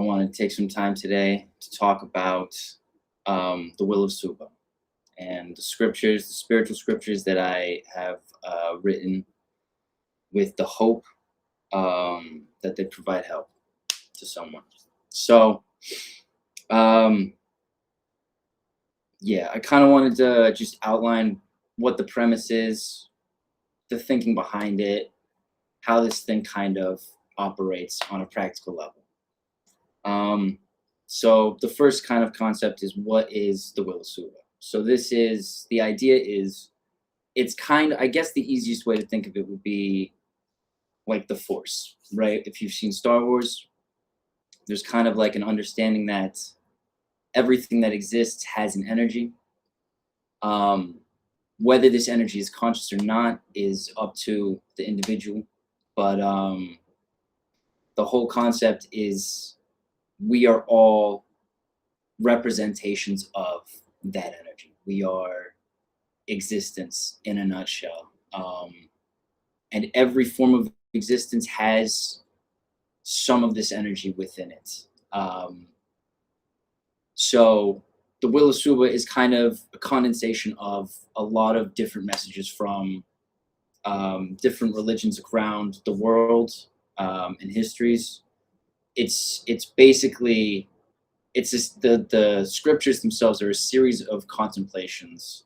want to take some time today to talk about the Will of SUBA and the scriptures, the spiritual scriptures that I have written with the hope that they provide help to someone. So, yeah, I kind of wanted to just outline what the premise is, the thinking behind it, how this thing kind of operates on a practical level. So the first kind of concept is, what is the Will of SUBA? So the idea is, it's kind of, I guess the easiest way to think of it would be like the Force, right? If you've seen Star Wars, there's kind of like an understanding that everything that exists has an energy. Whether this energy is conscious or not is up to the individual, but the whole concept is we are all representations of that energy. We are existence in a nutshell. And every form of existence has some of this energy within it. So the Will of SUBA is kind of a condensation of a lot of different messages from different religions around the world and histories. It's basically, it's just the scriptures themselves are a series of contemplations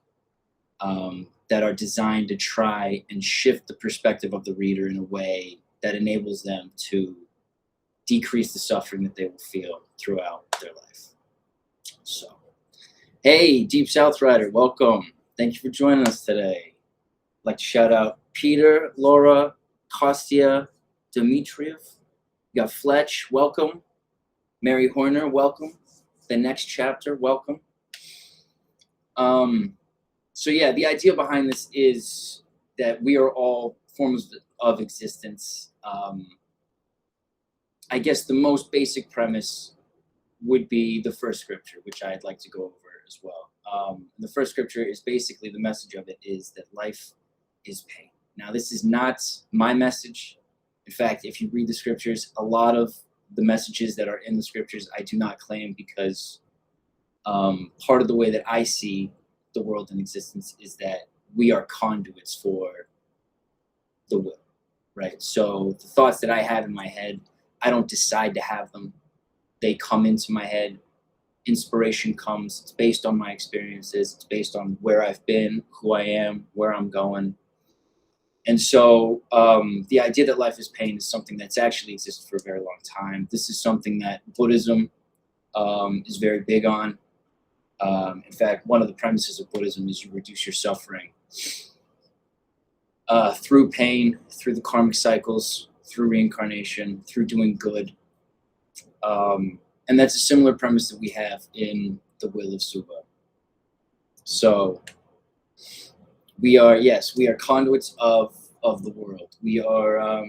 that are designed to try and shift the perspective of the reader in a way that enables them to decrease the suffering that they will feel throughout their life. So, hey, Deep South Rider, welcome. Thank you for joining us today. I'd like to shout out Peter, Laura, Kostya, Dmitriev. You got Fletch, welcome. Mary Horner, welcome. The Next Chapter, welcome. So yeah, the idea behind this is that we are all forms of existence. I guess the most basic premise would be the first scripture, which I'd like to go over as well. The first scripture is basically, the message of it is that life is pain. Now, this is not my message. In fact, if you read the scriptures, a lot of the messages that are in the scriptures I do not claim, because part of the way that I see the world in existence is that we are conduits for the will, right? So the thoughts that I have in my head, I don't decide to have them. They come into my head. Inspiration comes. It's based on my experiences. It's based on where I've been, who I am, where I'm going. And so the idea that life is pain is something that's actually existed for a very long time. This is something that Buddhism is very big on. In fact, one of the premises of Buddhism is you reduce your suffering through pain, through the karmic cycles, through reincarnation, through doing good. And that's a similar premise that we have in the Will of SUBA. So we are conduits of the world. We are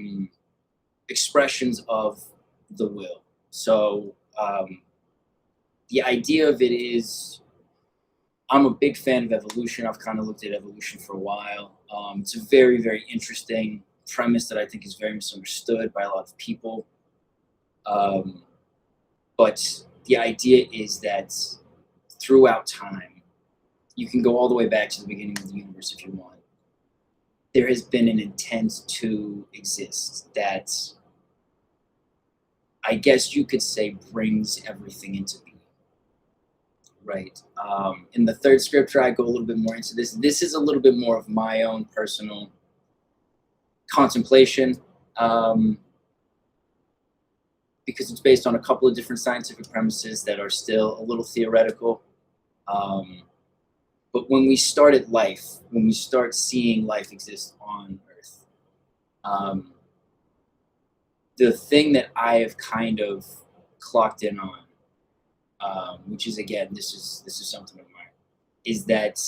expressions of the will. So the idea of it is, I'm a big fan of evolution. I've kind of looked at evolution for a while. It's a very, very interesting premise that I think is very misunderstood by a lot of people. But the idea is that throughout time, you can go all the way back to the beginning of the universe if you want. There has been an intent to exist that, I guess you could say, brings everything into being. Right. In the third scripture, I go a little bit more into this. This is a little bit more of my own personal contemplation, because it's based on a couple of different scientific premises that are still a little theoretical. But when we start at life, when we start seeing life exist on Earth, the thing that I have kind of clocked in on, which is, again, this is something of mine, is that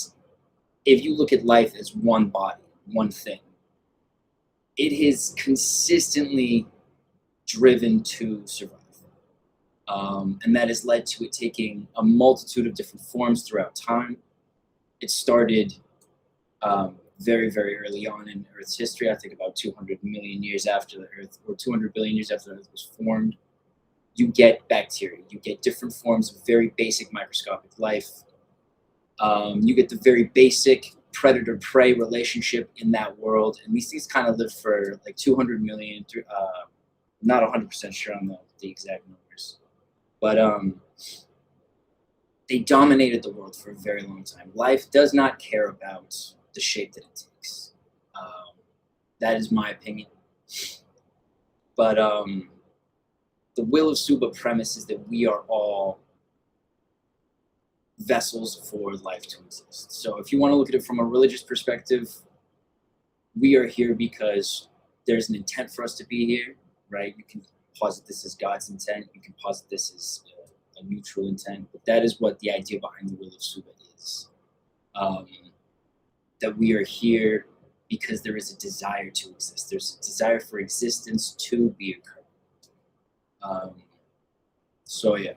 if you look at life as one body, one thing, it is consistently driven to survive. And that has led to it taking a multitude of different forms throughout time. It started very, very early on in Earth's history, I think about 200 million years after the Earth, or 200 billion years after the Earth was formed. you get bacteria, you get different forms of very basic microscopic life. You get the very basic predator-prey relationship in that world, and these things kind of live for like 200 million. Not 100% sure on the exact numbers, but they dominated the world for a very long time. Life does not care about the shape that it takes. That is my opinion. But the Will of SUBA premise is that we are all vessels for life to exist. So if you want to look at it from a religious perspective, we are here because there's an intent for us to be here, right? You can posit this as God's intent. You can posit this as a neutral intent. But that is what the idea behind the Will of SUBA is. That we are here because there is a desire to exist. There's a desire for existence to be occurred. So yeah.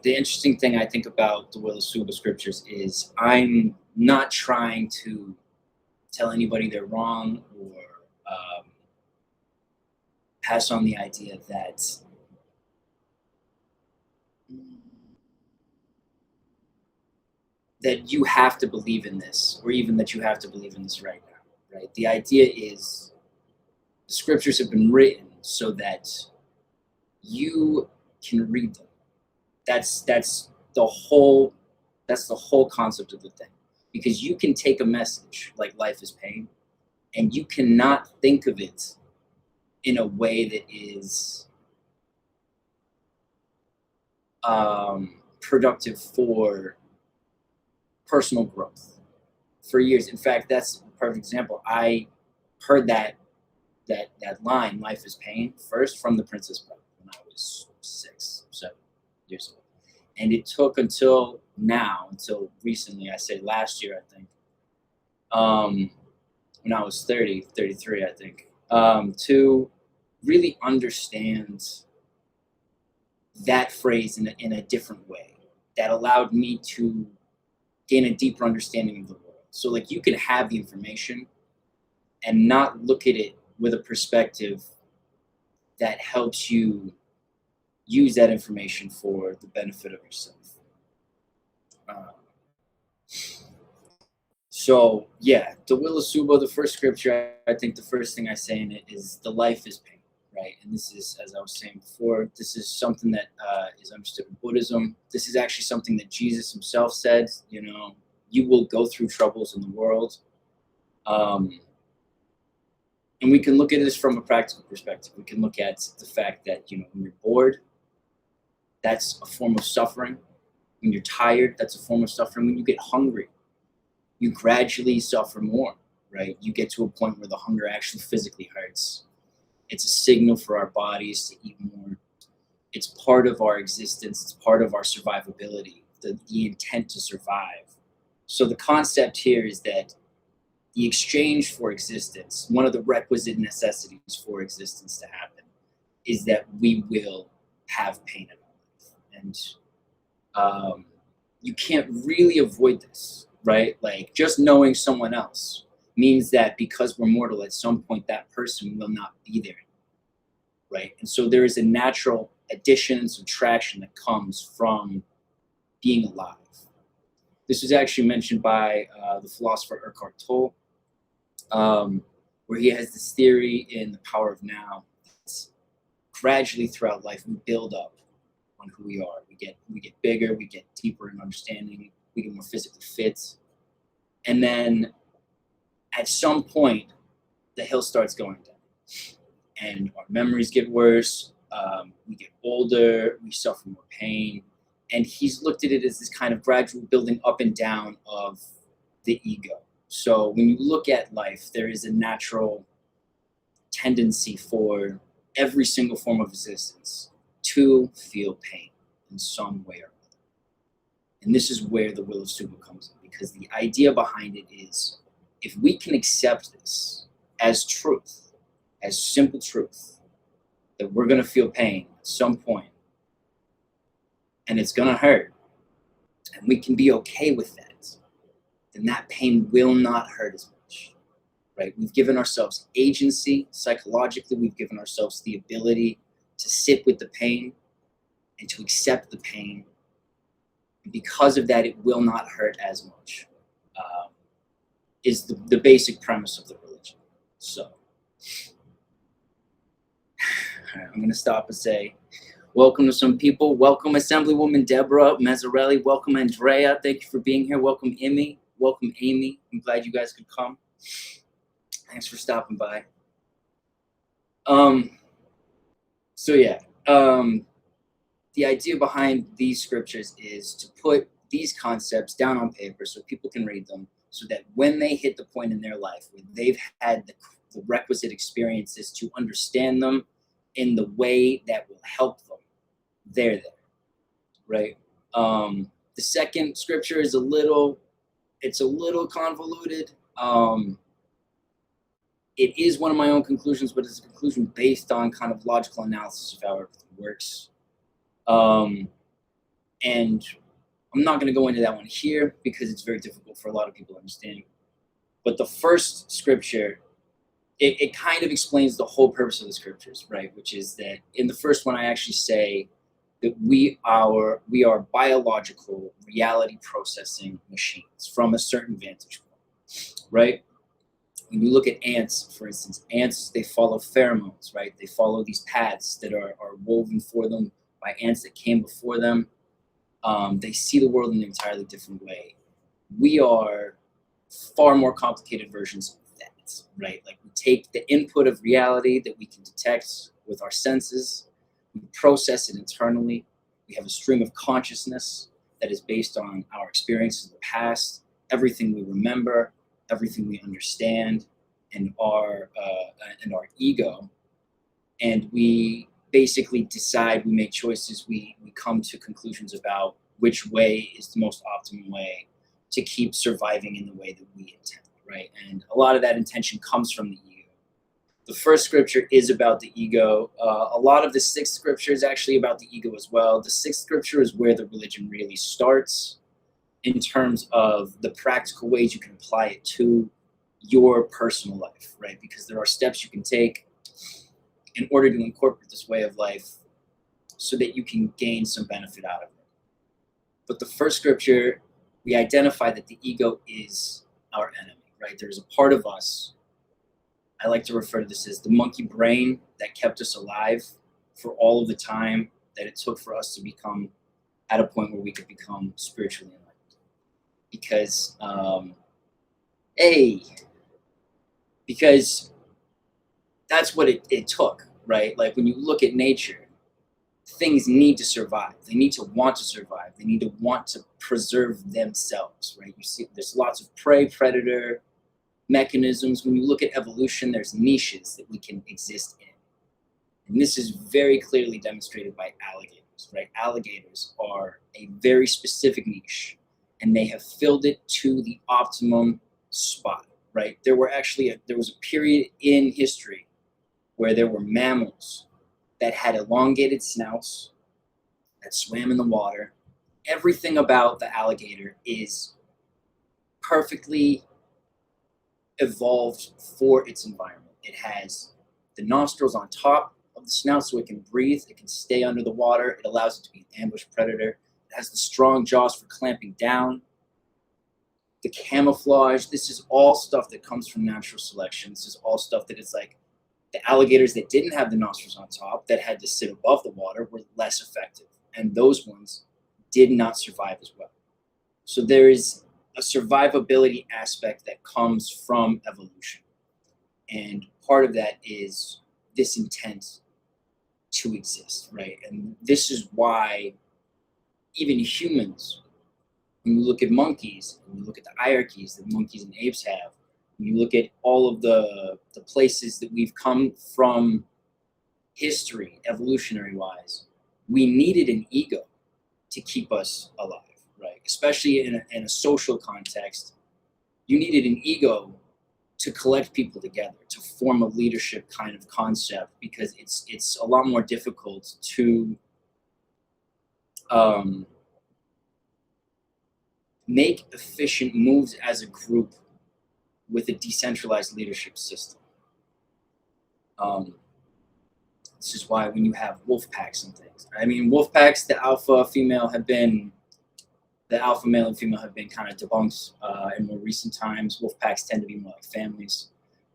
The interesting thing I think about the Will of SUBA scriptures is I'm not trying to tell anybody they're wrong or pass on the idea that you have to believe in this, or even that you have to believe in this right now, right? The idea is the scriptures have been written so that you can read them. That's the whole concept of the thing. Because you can take a message like life is pain, and you cannot think of it in a way that is productive for personal growth. For years, in fact, that's a perfect example. I heard that line, "Life is pain," first from the Princess Bride when I was 6, 7 years old. And it took until recently, I say last year, I think, when I was 33, I think, to really understand that phrase in a different way that allowed me to gain a deeper understanding of the world. So like you can have the information and not look at it with a perspective that helps you use that information for the benefit of yourself. So yeah, the Will of SUBA, the first scripture, I think the first thing I say in it is the life is pain, right? And this is, as I was saying before, this is something that is understood in Buddhism. This is actually something that Jesus himself said, you will go through troubles in the world. And we can look at this from a practical perspective. We can look at the fact that, when you're bored, that's a form of suffering. When you're tired, that's a form of suffering. When you get hungry, you gradually suffer more, right? You get to a point where the hunger actually physically hurts. It's a signal for our bodies to eat more. It's part of our existence. It's part of our survivability, the intent to survive. So the concept here is that the exchange for existence, one of the requisite necessities for existence to happen, is that we will have pain in our life. And you can't really avoid this, right? Like just knowing someone else means that because we're mortal, at some point that person will not be there, right? And so there is a natural addition and subtraction that comes from being alive. This was actually mentioned by the philosopher Eckhart Tolle, where he has this theory in The Power of Now. It's gradually throughout life, we build up on who we are. We get bigger, we get deeper in understanding, we get more physically fit. And then at some point, the hill starts going down. And our memories get worse, we get older, we suffer more pain. And he's looked at it as this kind of gradual building up and down of the ego. So when you look at life, there is a natural tendency for every single form of existence to feel pain in some way or other. And this is where the Will of SUBA comes in, because the idea behind it is if we can accept this as truth, as simple truth, that we're going to feel pain at some point, and it's going to hurt, and we can be okay with that, then that pain will not hurt as much. right? We've given ourselves agency. Psychologically, we've given ourselves the ability to sit with the pain and to accept the pain. And because of that, it will not hurt as much, is the basic premise of the religion. So I'm going to stop and say, welcome to some people. Welcome Assemblywoman Deborah Mazzarelli. Welcome Andrea. Thank you for being here. Welcome Emmy. Welcome Amy. I'm glad you guys could come. Thanks for stopping by. So yeah, the idea behind these scriptures is to put these concepts down on paper so people can read them, so that when they hit the point in their life where they've had the requisite experiences to understand them in the way that will help them, they're there, right? The second scripture is a little convoluted. It is one of my own conclusions, but it's a conclusion based on kind of logical analysis of how everything works. And I'm not going to go into that one here because it's very difficult for a lot of people to understand. But the first scripture, it kind of explains the whole purpose of the scriptures, right? Which is that in the first one, I actually say that we are biological reality processing machines from a certain vantage point, right? When you look at ants, for instance, ants, they follow pheromones, right? They follow these paths that are woven for them by ants that came before them. They see the world in an entirely different way. We are far more complicated versions of that, right? Like we take the input of reality that we can detect with our senses, we process it internally. We have a stream of consciousness that is based on our experiences in the past, everything we remember, everything we understand, and our ego. And we basically decide, we make choices, we come to conclusions about which way is the most optimum way to keep surviving in the way that we intend, right? And a lot of that intention comes from the ego. The first scripture is about the ego. A lot of the sixth scripture is actually about the ego as well. The sixth scripture is where the religion really starts in terms of the practical ways you can apply it to your personal life, right? Because there are steps you can take in order to incorporate this way of life so that you can gain some benefit out of it. But the first scripture, we identify that the ego is our enemy, right? There's a part of us, I like to refer to this as the monkey brain that kept us alive for all of the time that it took for us to become at a point where we could become spiritually enlightened. Because, because that's what it took, right? Like when you look at nature, things need to survive. They need to want to survive. They need to want to preserve themselves, right? You see, there's lots of prey, predator mechanisms. When you look at evolution, there's niches that we can exist in. And this is very clearly demonstrated by alligators, right? Alligators are a very specific niche, and they have filled it to the optimum spot, right? There was a period in history where there were mammals that had elongated snouts, that swam in the water. Everything about the alligator is perfectly evolved for its environment. It has the nostrils on top of the snout so it can breathe, it can stay under the water, it allows it to be an ambush predator. It has the strong jaws for clamping down. The camouflage, this is all stuff that comes from natural selection. This is all stuff that it's like the alligators that didn't have the nostrils on top, that had to sit above the water, were less effective. And those ones did not survive as well. So there is a survivability aspect that comes from evolution. And part of that is this intent to exist, right? And this is why even humans, when you look at monkeys, when you look at the hierarchies that monkeys and apes have, when you look at all of the places that we've come from history, evolutionary-wise, we needed an ego to keep us alive, right? Especially in a social context, you needed an ego to collect people together, to form a leadership kind of concept, because it's a lot more difficult to make efficient moves as a group with a decentralized leadership system. This is why when you have wolf packs and things, I mean, wolf packs, the alpha male and female have been kind of debunked in more recent times. Wolf packs tend to be more like families,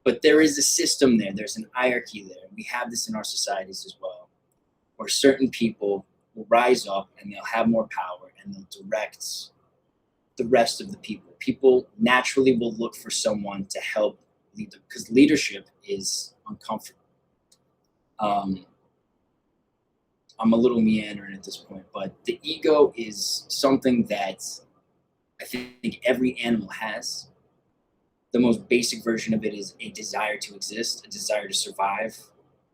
but there is a system there. There's an hierarchy there. We have this in our societies as well, where certain people will rise up and they'll have more power and they'll direct the rest of the people. People naturally will look for someone to help lead them because leadership is uncomfortable. I'm a little meandering at this point, but the ego is something that I think every animal has. The most basic version of it is a desire to exist, a desire to survive.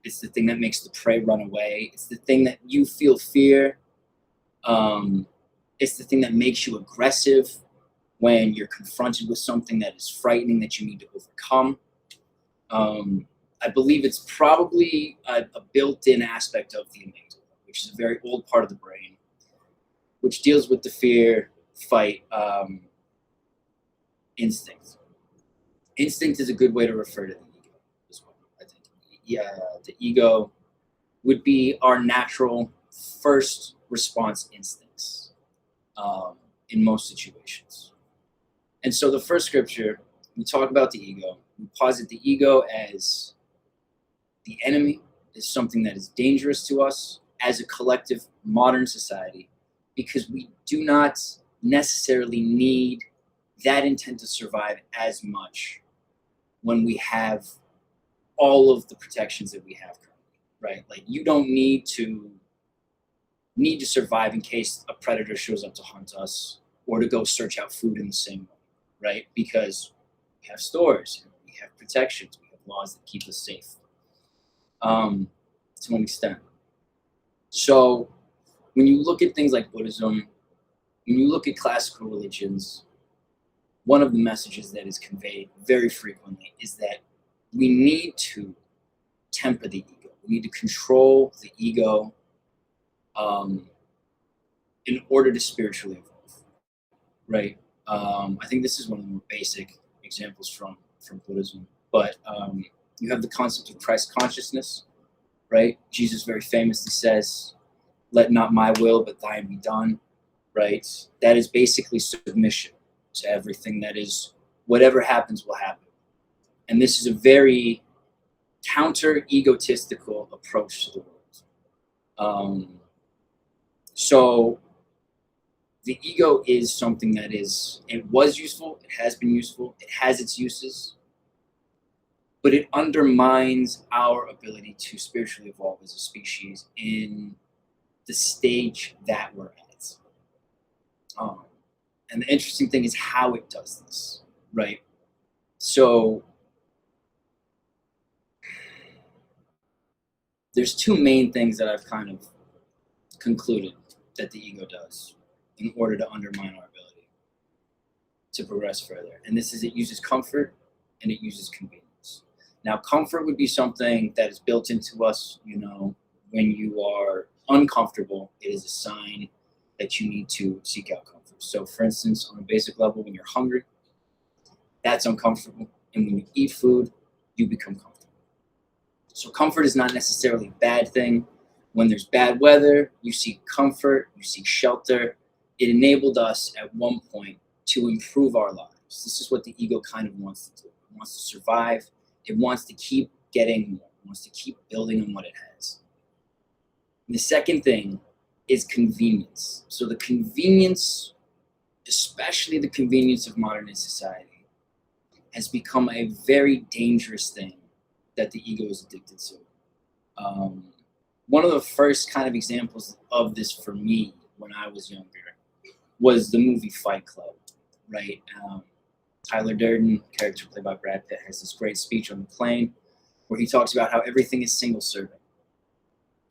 It's the thing that makes the prey run away. It's the thing that you feel fear. It's the thing that makes you aggressive when you're confronted with something that is frightening that you need to overcome. I believe it's probably a built-in aspect of the amygdala, which is a very old part of the brain, which deals with the fear, fight, instinct. Instinct is a good way to refer to the ego as well, I think. Yeah, the ego would be our natural first response instincts in most situations. And so the first scripture, we talk about the ego. We posit the ego as the enemy, is something that is dangerous to us as a collective modern society, because we do not necessarily need that intent to survive as much when we have all of the protections that we have currently, right? Like you don't need to survive in case a predator shows up to hunt us or to go search out food in the same way, right? Because we have stores, we have protections, we have laws that keep us safe to an extent. So when you look at things like Buddhism, when you look at classical religions, one of the messages that is conveyed very frequently is that we need to temper the ego. We need to control the ego in order to spiritually evolve, right? I think this is one of the more basic examples from Buddhism, but you have the concept of Christ consciousness, right? Jesus very famously says, "Let not my will, but thine be done," right? That is basically submission to everything that is, whatever happens will happen. And this is a very counter-egotistical approach to the world. So the ego is something that it was useful, it has been useful, it has its uses, but it undermines our ability to spiritually evolve as a species in the stage that we're at. And the interesting thing is how it does this, right? So there's two main things that I've kind of concluded that the ego does in order to undermine our ability to progress further. And this is, it uses comfort and it uses convenience. Now, comfort would be something that is built into us, you know, when you are uncomfortable, it is a sign that you need to seek out comfort. So for instance, on a basic level, when you're hungry, that's uncomfortable. And when you eat food, you become comfortable. So comfort is not necessarily a bad thing. When there's bad weather, you seek comfort, you seek shelter. It enabled us at one point to improve our lives. This is what the ego kind of wants to do. It wants to survive. It wants to keep getting more. It wants to keep building on what it has. And the second thing is convenience. So the convenience, especially the convenience of modern society, has become a very dangerous thing that the ego is addicted to. One of the first kind of examples of this for me when I was younger was the movie Fight Club, right? Tyler Durden, character played by Brad Pitt, has this great speech on the plane where he talks about how everything is single serving.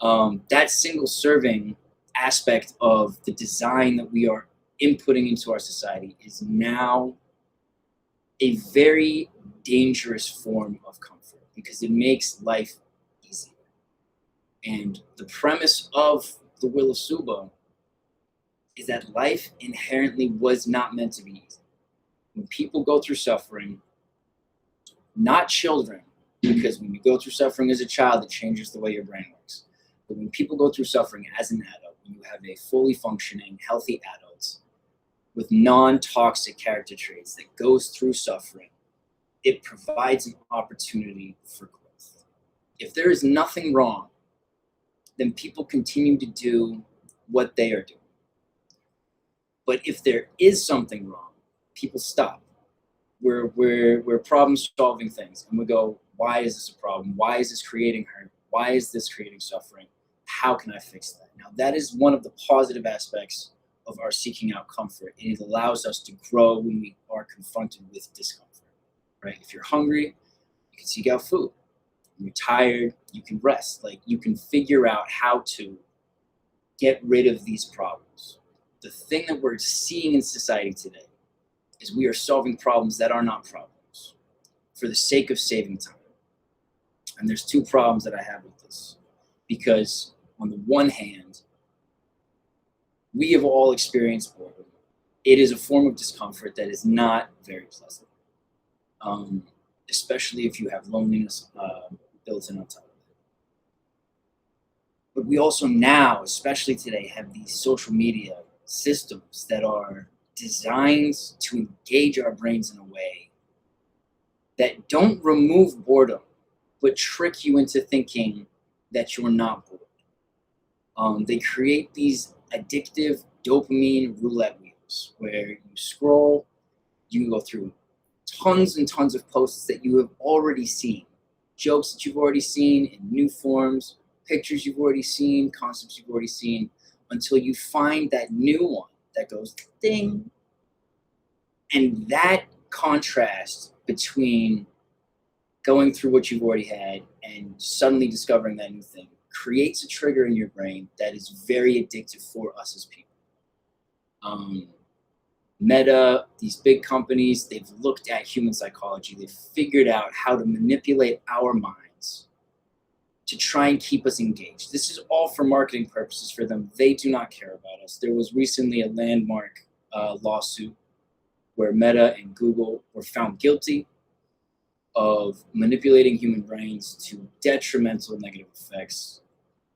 That single serving aspect of the design that we are inputting into our society is now a very dangerous form of comfort because it makes life easier. And the premise of the Will of SUBA is that life inherently was not meant to be easy. When people go through suffering, not children, because when you go through suffering as a child, it changes the way your brain works. But when people go through suffering as an adult, when you have a fully functioning, healthy adult with non-toxic character traits that goes through suffering, it provides an opportunity for growth. If there is nothing wrong, then people continue to do what they are doing. But if there is something wrong, people stop. We're problem solving things, and we go, why is this a problem? Why is this creating hurt? Why is this creating suffering? How can I fix that? Now, that is one of the positive aspects of our seeking out comfort, and it allows us to grow when we are confronted with discomfort, right? If you're hungry, you can seek out food. When you're tired, you can rest. Like, you can figure out how to get rid of these problems. The thing that we're seeing in society today is we are solving problems that are not problems for the sake of saving time. And there's two problems that I have with this, because on the one hand, we have all experienced boredom. It is a form of discomfort that is not very pleasant, especially if you have loneliness built in on top of it. But we also now, especially today, have these social media systems that are designed to engage our brains in a way that don't remove boredom, but trick you into thinking that you're not bored. They create these addictive dopamine roulette wheels where you scroll, you can go through tons and tons of posts that you have already seen, jokes that you've already seen in new forms, pictures you've already seen, concepts you've already seen, until you find that new one that goes ding. And that contrast between going through what you've already had and suddenly discovering that new thing creates a trigger in your brain that is very addictive for us as people. Meta, these big companies, they've looked at human psychology. They've figured out how to manipulate our minds to try and keep us engaged. This is all for marketing purposes for them. They do not care about us. There was recently a landmark lawsuit where Meta and Google were found guilty of manipulating human brains to detrimental negative effects.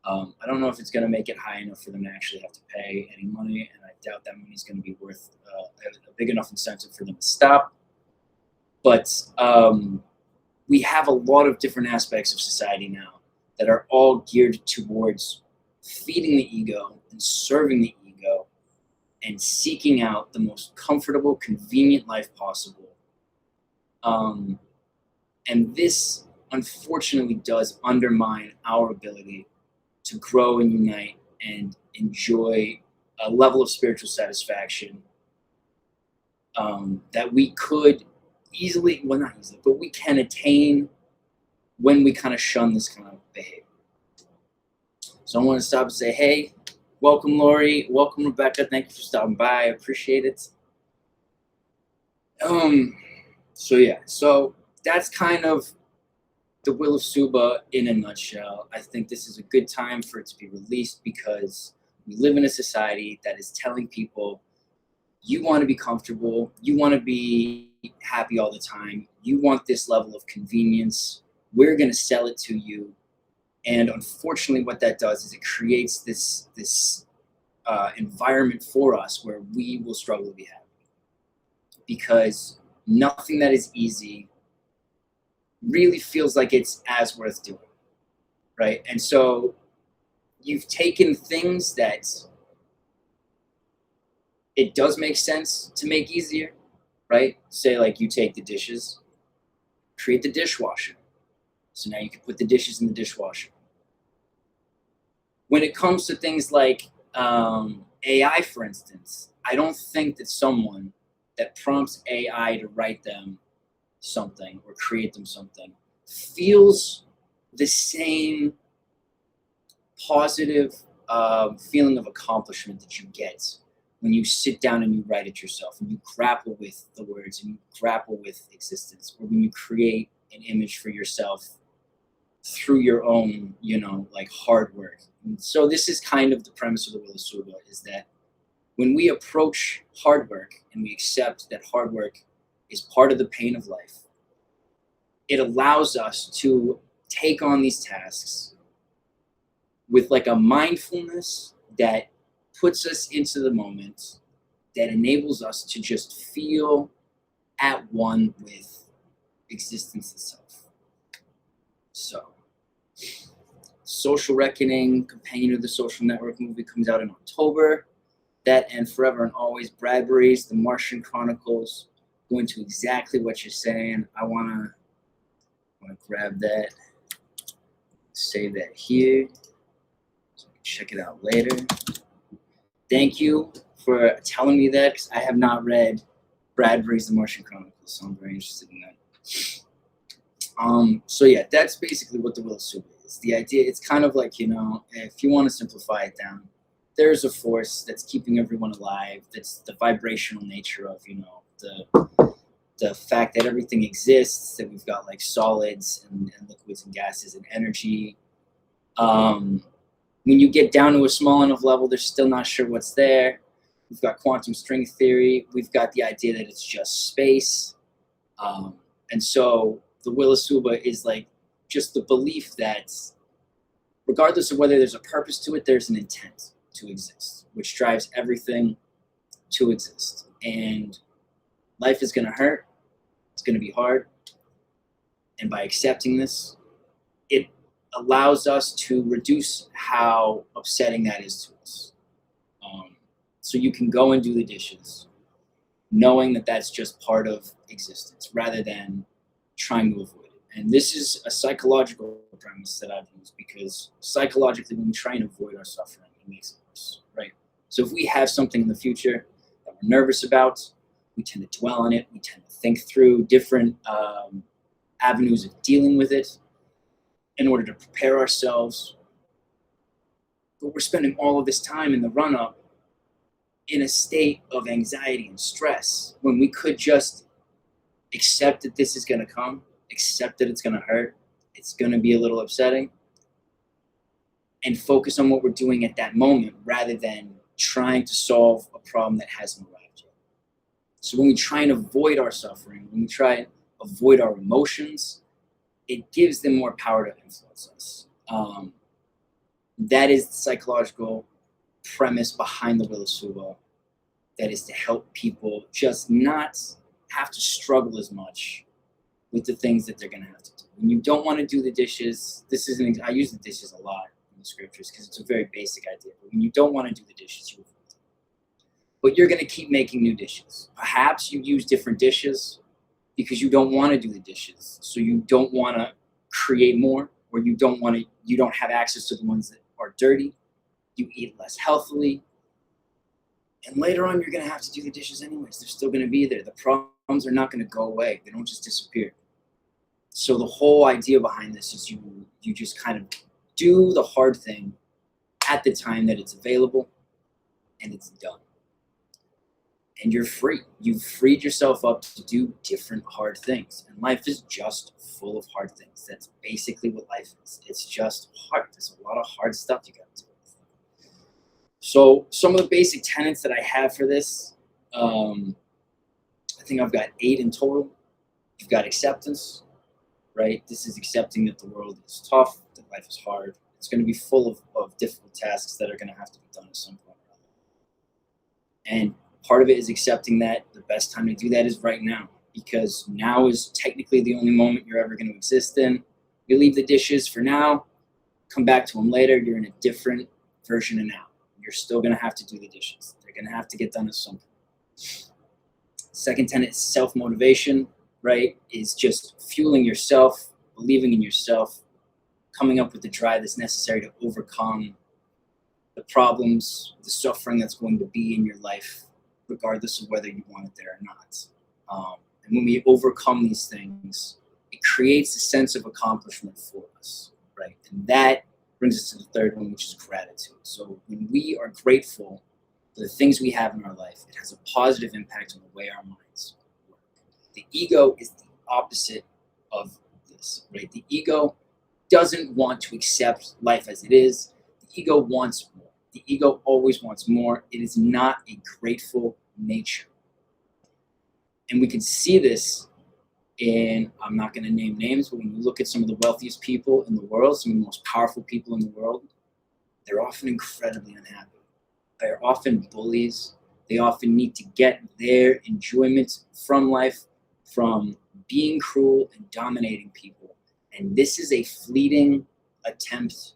I don't know if it's going to make it high enough for them to actually have to pay any money, and I doubt that money is going to be worth a big enough incentive for them to stop. But we have a lot of different aspects of society now that are all geared towards feeding the ego and serving the ego and seeking out the most comfortable, convenient life possible. And this, unfortunately, does undermine our ability to grow and unite and enjoy a level of spiritual satisfaction that we could easily, well, not easily, but we can attain when we kind of shun this kind of behavior. So I want to stop and say, hey, welcome, Lori. Welcome, Rebecca. Thank you for stopping by. I appreciate it. So that's kind of the Will of SUBA in a nutshell. I think this is a good time for it to be released because we live in a society that is telling people, you want to be comfortable, you want to be happy all the time, you want this level of convenience, we're going to sell it to you. And unfortunately, what that does is it creates this environment for us where we will struggle to be happy. Because nothing that is easy really feels like it's as worth doing, right? And so you've taken things that it does make sense to make easier, right? Say like you take the dishes, create the dishwasher. So now you can put the dishes in the dishwasher. When it comes to things like AI, for instance, I don't think that someone that prompts AI to write them something or create them something feels the same positive feeling of accomplishment that you get when you sit down and you write it yourself and you grapple with the words and you grapple with existence, or when you create an image for yourself through your own, like hard work. And so this is kind of the premise of the Will of SUBA, is that when we approach hard work and we accept that hard work is part of the pain of life, it allows us to take on these tasks with like a mindfulness that puts us into the moment, that enables us to just feel at one with existence itself. So, Social Reckoning, companion of the Social Network movie, comes out in October. That and Forever and Always, Bradbury's The Martian Chronicles go into exactly what you're saying. I wanna grab that, save that here, so I can check it out later. Thank you for telling me that, because I have not read Bradbury's The Martian Chronicles, so I'm very interested in that. So yeah, that's basically what the Will of SUBA is. The idea, it's kind of like, if you want to simplify it down, there's a force that's keeping everyone alive. That's the vibrational nature of, the fact that everything exists, that we've got like solids and liquids and gases and energy. When you get down to a small enough level, they're still not sure what's there. We've got quantum string theory. We've got the idea that it's just space. And so the Will of SUBA is like just the belief that regardless of whether there's a purpose to it, there's an intent to exist, which drives everything to exist. And life is going to hurt. It's going to be hard. And by accepting this, it allows us to reduce how upsetting that is to us. So you can go and do the dishes knowing that that's just part of existence rather than trying to avoid it. And this is a psychological premise that I've used, because psychologically, when we try and avoid our suffering, it makes it worse, right? So if we have something in the future that we're nervous about, we tend to dwell on it. We tend to think through different avenues of dealing with it in order to prepare ourselves. But we're spending all of this time in the run-up in a state of anxiety and stress when we could just accept that this is going to come, accept that it's going to hurt, it's going to be a little upsetting, and focus on what we're doing at that moment rather than trying to solve a problem that hasn't arrived yet. So when we try and avoid our suffering, when we try and avoid our emotions, it gives them more power to influence us. That is the psychological premise behind the Will of SUBA, that is to help people just not have to struggle as much with the things that they're going to have to do. When you don't want to do the dishes, I use the dishes a lot in the scriptures because it's a very basic idea. But when you don't want to do the dishes, you avoid them. But you're going to keep making new dishes. Perhaps you use different dishes because you don't want to do the dishes, so you don't want to create more, or you don't have access to the ones that are dirty. You eat less healthily. And later on, you're going to have to do the dishes anyways. They're still going to be there. The problems are not going to go away. They don't just disappear. So the whole idea behind this is you just kind of do the hard thing at the time that it's available, and it's done. And you're free. You've freed yourself up to do different hard things. And life is just full of hard things. That's basically what life is. It's just hard. There's a lot of hard stuff you got to do. So some of the basic tenets that I have for this, I think I've got 8 in total. You've got acceptance, right? This is accepting that the world is tough, that life is hard. It's going to be full of difficult tasks that are going to have to be done at some point or other. And part of it is accepting that the best time to do that is right now, because now is technically the only moment you're ever going to exist in. You leave the dishes for now, come back to them later. You're in a different version of now. You're still going to have to do the dishes. They're going to have to get done at some point. Second tenet is self-motivation, right? Is just fueling yourself, believing in yourself, coming up with the drive that's necessary to overcome the problems, the suffering that's going to be in your life, regardless of whether you want it there or not. And when we overcome these things, it creates a sense of accomplishment for us, right? And that brings us to the third one, which is gratitude. So when we are grateful for the things we have in our life, it has a positive impact on the way our minds work. The ego is the opposite of this, right? The ego doesn't want to accept life as it is. The ego wants more. The ego always wants more. It is not a grateful nature. And we can see this And I'm not going to name names, but when you look at some of the wealthiest people in the world, some of the most powerful people in the world, they're often incredibly unhappy. They're often bullies. They often need to get their enjoyment from life from being cruel and dominating people. And this is a fleeting attempt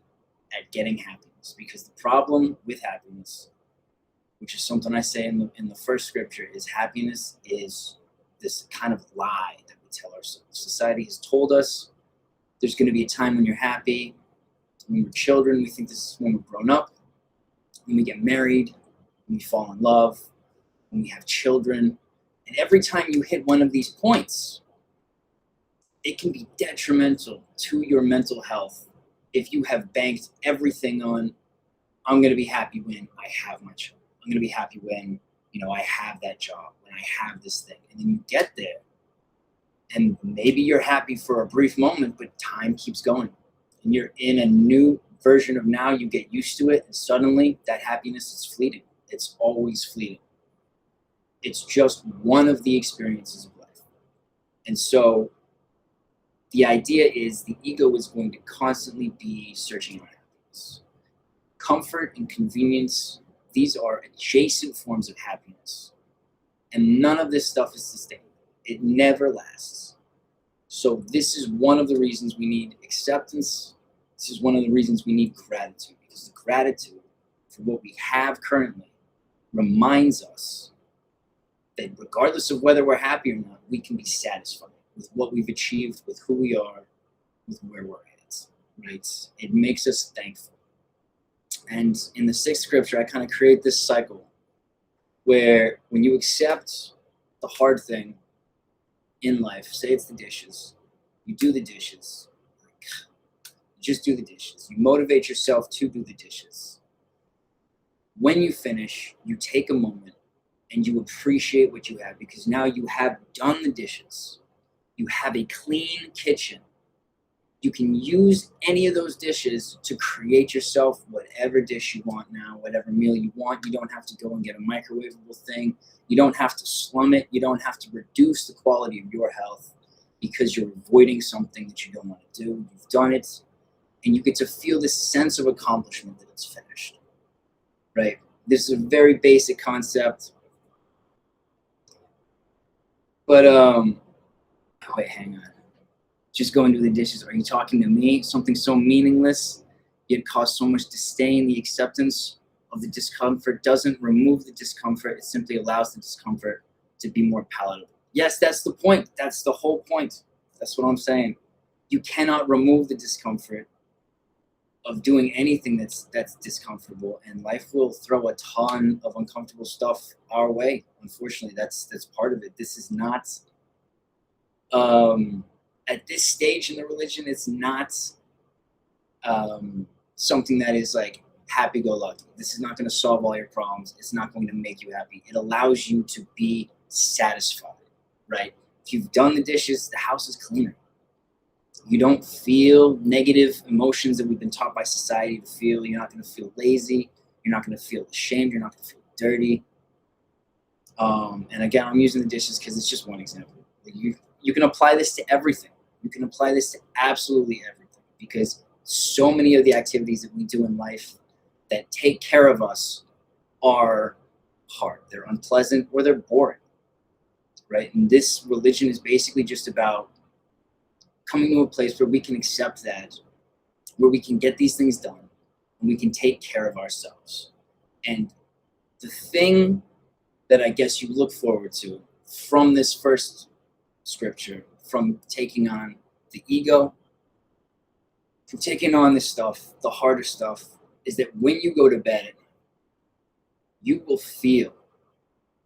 at getting happiness, because the problem with happiness, which is something I say in the first scripture, is happiness is this kind of lie that we tell ourselves. Society has told us there's going to be a time when you're happy. When we're children, we think this is when we're grown up. When we get married, when we fall in love, when we have children. And every time you hit one of these points, it can be detrimental to your mental health if you have banked everything on, I'm going to be happy when I have my child. I'm going to be happy when, I have that job, when I have this thing. And then you get there, and maybe you're happy for a brief moment, but time keeps going. And you're in a new version of now, you get used to it, and suddenly that happiness is fleeting. It's always fleeting. It's just one of the experiences of life. And so the idea is the ego is going to constantly be searching for happiness. Comfort and convenience, these are adjacent forms of happiness. And none of this stuff is sustainable. It never lasts. So this is one of the reasons we need acceptance. This is one of the reasons we need gratitude, because the gratitude for what we have currently reminds us that regardless of whether we're happy or not, we can be satisfied with what we've achieved, with who we are, with where we're at, right? It makes us thankful. And in the sixth scripture, I kind of create this cycle where when you accept the hard thing in life, say it's the dishes, you do the dishes, you just do the dishes. You motivate yourself to do the dishes. When you finish, you take a moment and you appreciate what you have, because now you have done the dishes. You have a clean kitchen. You can use any of those dishes to create yourself whatever dish you want now, whatever meal you want. You don't have to go and get a microwavable thing. You don't have to slum it. You don't have to reduce the quality of your health because you're avoiding something that you don't want to do. You've done it, and you get to feel this sense of accomplishment that it's finished, right? This is a very basic concept. But, wait, hang on. Just go and do the dishes. Are you talking to me? Something so meaningless, yet cause so much disdain. The acceptance of the discomfort doesn't remove the discomfort. It simply allows the discomfort to be more palatable. Yes, that's the point. That's the whole point. That's what I'm saying. You cannot remove the discomfort of doing anything that's discomfortable, and life will throw a ton of uncomfortable stuff our way. Unfortunately, that's part of it. This is not at this stage in the religion, it's not something that is like happy-go-lucky. This is not going to solve all your problems. It's not going to make you happy. It allows you to be satisfied, right? If you've done the dishes, the house is cleaner. You don't feel negative emotions that we've been taught by society to feel. You're not going to feel lazy. You're not going to feel ashamed. You're not going to feel dirty. And again, I'm using the dishes because it's just one example. You can apply this to everything. You can apply this to absolutely everything, because so many of the activities that we do in life that take care of us are hard. They're unpleasant, or they're boring, right? And this religion is basically just about coming to a place where we can accept that, where we can get these things done, and we can take care of ourselves. And the thing that I guess you look forward to from this first scripture, from taking on the ego, from taking on this stuff, the harder stuff, is that when you go to bed, you will feel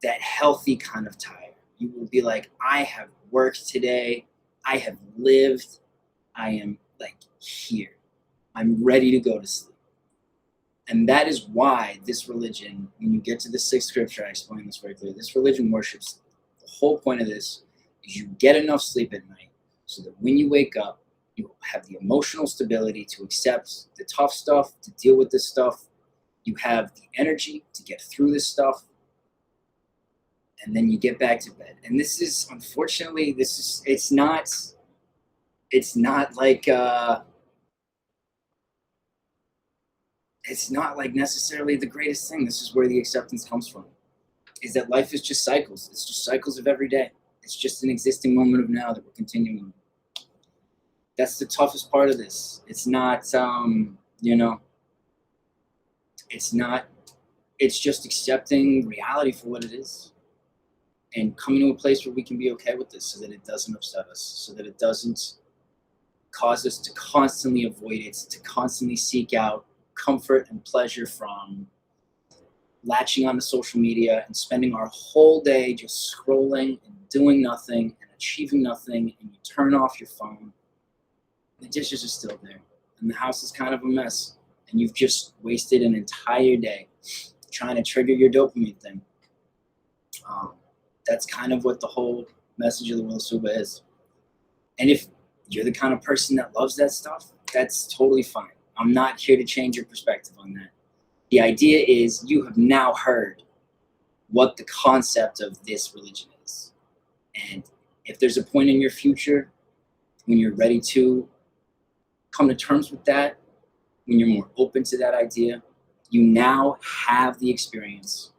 that healthy kind of tired. You will be like, I have worked today. I have lived. I am like here. I'm ready to go to sleep. And that is why this religion, when you get to the sixth scripture, I explain this very clearly. This religion worships. The whole point of this is you get enough sleep at night so that when you wake up, you have the emotional stability to accept the tough stuff, to deal with this stuff. You have the energy to get through this stuff. and then you get back to bed. And this is, unfortunately, it's not like it's not like necessarily the greatest thing. This is where the acceptance comes from, is that life is just cycles. It's just cycles of every day. It's just an existing moment of now that we're continuing. That's the toughest part of this. It's not, it's just accepting reality for what it is and coming to a place where we can be okay with this, so that it doesn't upset us, so that it doesn't cause us to constantly avoid it, to constantly seek out comfort and pleasure from latching onto social media and spending our whole day just scrolling and doing nothing and achieving nothing, and you turn off your phone, the dishes are still there, and the house is kind of a mess, and you've just wasted an entire day trying to trigger your dopamine thing. That's kind of what the whole message of the Will of SUBA is. And if you're the kind of person that loves that stuff, that's totally fine. I'm not here to change your perspective on that. The idea is you have now heard what the concept of this religion is. And if there's a point in your future when you're ready to come to terms with that, when you're more open to that idea, you now have the experience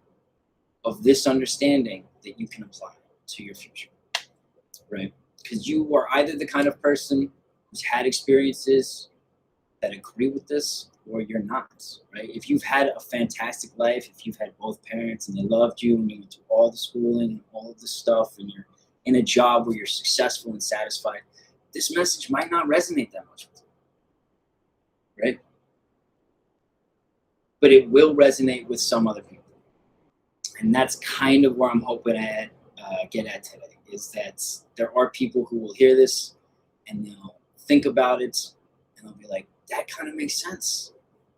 of this understanding that you can apply to your future, right? Because you are either the kind of person who's had experiences that agree with this, or you're not, right? If you've had a fantastic life, if you've had both parents and they loved you and you went through all the schooling and all of this stuff, and you're in a job where you're successful and satisfied, this message might not resonate that much with you, right? But it will resonate with some other people. And that's kind of where I'm hoping to get at today, is that there are people who will hear this and they'll think about it and they'll be like, that kind of makes sense.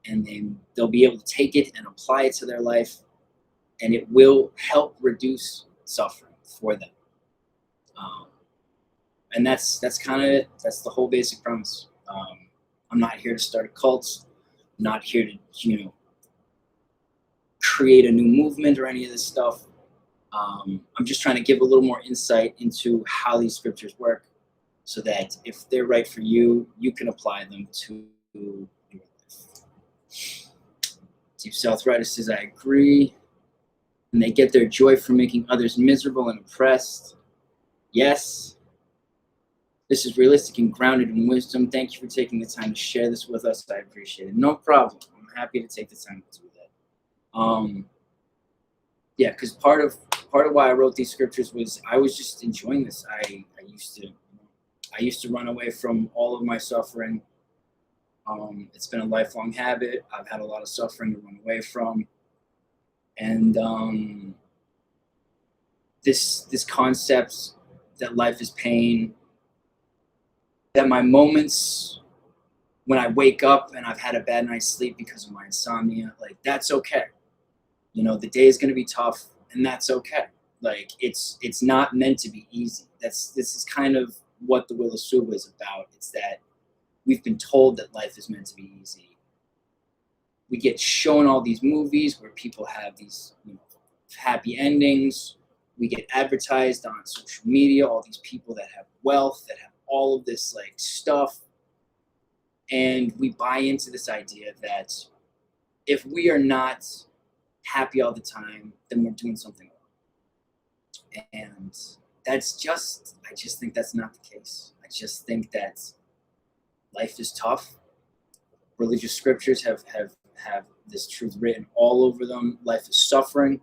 And then they'll be able to take it and apply it to their life, and it will help reduce suffering for them. And that's kind of it. That's the whole basic premise. I'm not here to start a cult. I'm not here to, create a new movement or any of this stuff. I'm just trying to give a little more insight into how these scriptures work, so that if they're right for you, you can apply them to your life. Deep South Rider says, I agree. And they get their joy from making others miserable and oppressed. Yes. This is realistic and grounded in wisdom. Thank you for taking the time to share this with us. I appreciate it. No problem. I'm happy to take the time to do that. Yeah, because part of why I wrote these scriptures was I was just enjoying this. I used to run away from all of my suffering. It's been a lifelong habit. I've had a lot of suffering to run away from, and this concept that life is pain, that my moments when I wake up and I've had a bad night's sleep because of my insomnia, like, that's okay. The day is going to be tough, and that's okay. Like, it's not meant to be easy. This is kind of what the Will of SUBA is about. It's that we've been told that life is meant to be easy. We get shown all these movies where people have these happy endings. We get advertised on social media, all these people that have wealth, that have all of this like stuff. And we buy into this idea that if we are not happy all the time, then we're doing something wrong. And I just think that's not the case. I just think that life is tough. Religious scriptures have this truth written all over them. Life is suffering.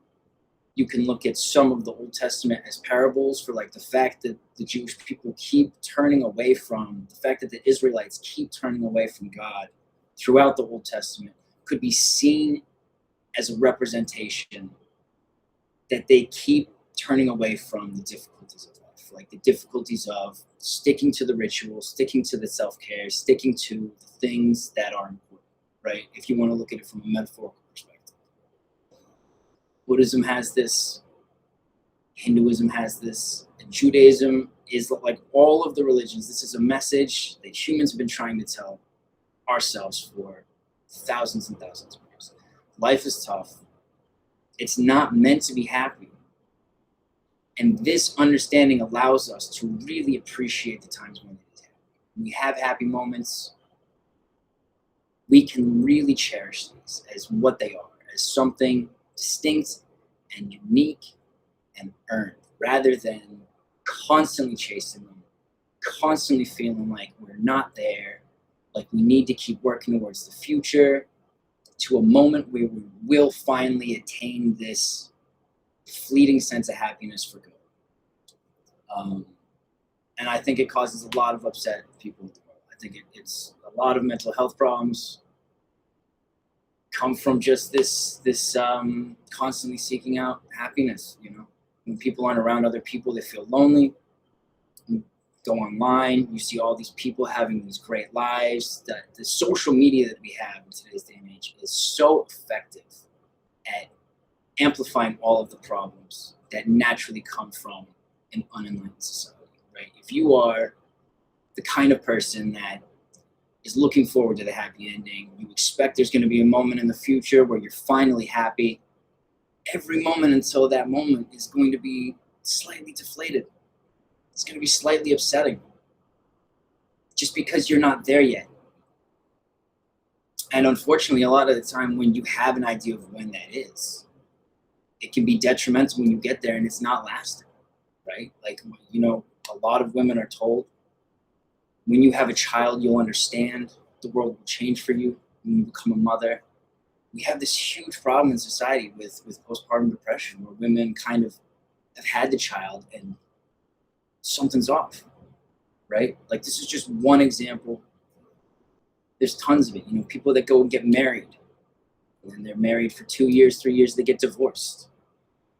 You can look at some of the Old Testament as parables for like the fact that the Jewish people keep turning away from, the fact that the Israelites keep turning away from God throughout the Old Testament could be seen as a representation that they keep turning away from the difficulties of life, like the difficulties of sticking to the rituals, sticking to the self-care, sticking to the things that are important, right? If you want to look at it from a metaphorical perspective. Buddhism has this, Hinduism has this, and Judaism is like all of the religions. This is a message that humans have been trying to tell ourselves for thousands and thousands of years. Life is tough. It's not meant to be happy. And this understanding allows us to really appreciate the times when it is happy. When we have happy moments, we can really cherish these as what they are, as something distinct and unique and earned, rather than constantly chasing them, constantly feeling like we're not there, like we need to keep working towards the future, to a moment where we will finally attain this fleeting sense of happiness for good. And I think it causes a lot of upset people in the world. I think it's a lot of mental health problems come from just this constantly seeking out happiness. You know, when people aren't around other people, they feel lonely. You go online, you see all these people having these great lives. The social media that we have in today's day and age is so effective at amplifying all of the problems that naturally come from an unenlightened society, right? If you are the kind of person that is looking forward to the happy ending, you expect there's going to be a moment in the future where you're finally happy, every moment until that moment is going to be slightly deflated. It's going to be slightly upsetting just because you're not there yet. And unfortunately, a lot of the time when you have an idea of when that is, it can be detrimental when you get there and it's not lasting, right? Like, you know, a lot of women are told, when you have a child, you'll understand, the world will change for you when you become a mother. We have this huge problem in society with postpartum depression, where women kind of have had the child and something's off, right? Like, this is just one example. There's tons of it. You know, people that go and get married, and they're married for 2 years, 3 years, they get divorced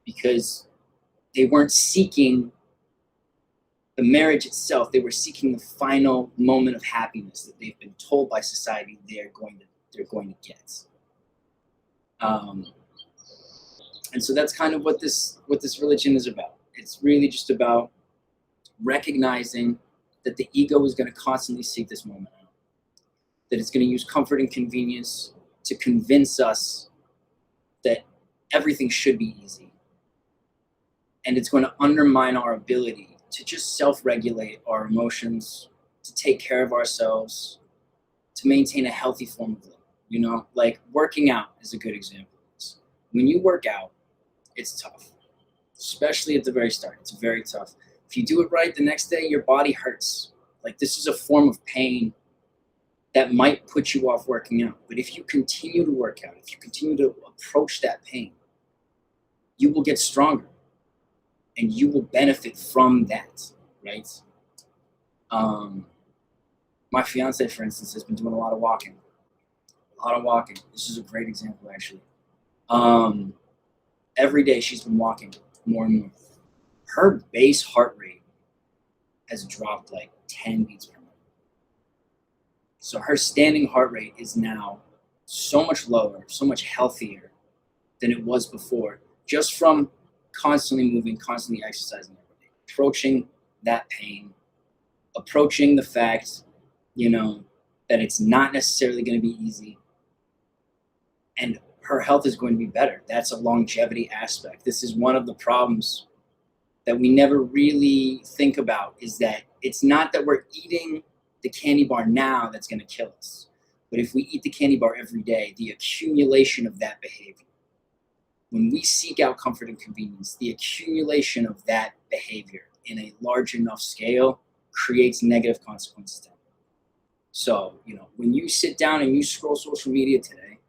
because they weren't seeking the marriage itself. They were seeking the final moment of happiness that they've been told by society they're going to get. And so that's kind of what this religion is about. It's really just about recognizing that the ego is going to constantly seek this moment out, that it's going to use comfort and convenience to convince us that everything should be easy. And it's going to undermine our ability to just self-regulate our emotions, to take care of ourselves, to maintain a healthy form of living. You know, like working out is a good example of this. When you work out, it's tough, especially at the very start. It's very tough. If you do it right, the next day your body hurts. Like, this is a form of pain that might put you off working out. But if you continue to work out, if you continue to approach that pain, you will get stronger and you will benefit from that, right? My fiance, for instance, has been doing a lot of walking. This is a great example, actually. Every day she's been walking more and more. Her base heart rate has dropped like 10 beats per minute. So her standing heart rate is now so much lower, so much healthier than it was before, just from constantly moving, constantly exercising every day, approaching that pain, approaching the fact, you know, that it's not necessarily going to be easy, and her health is going to be better. That's a longevity aspect. This is one of the problems that we never really think about, is that it's not that we're eating the candy bar now that's going to kill us. But if we eat the candy bar every day, the accumulation of that behavior, when we seek out comfort and convenience, the accumulation of that behavior in a large enough scale creates negative consequences to it. So, you know, when you sit down and you scroll social media today,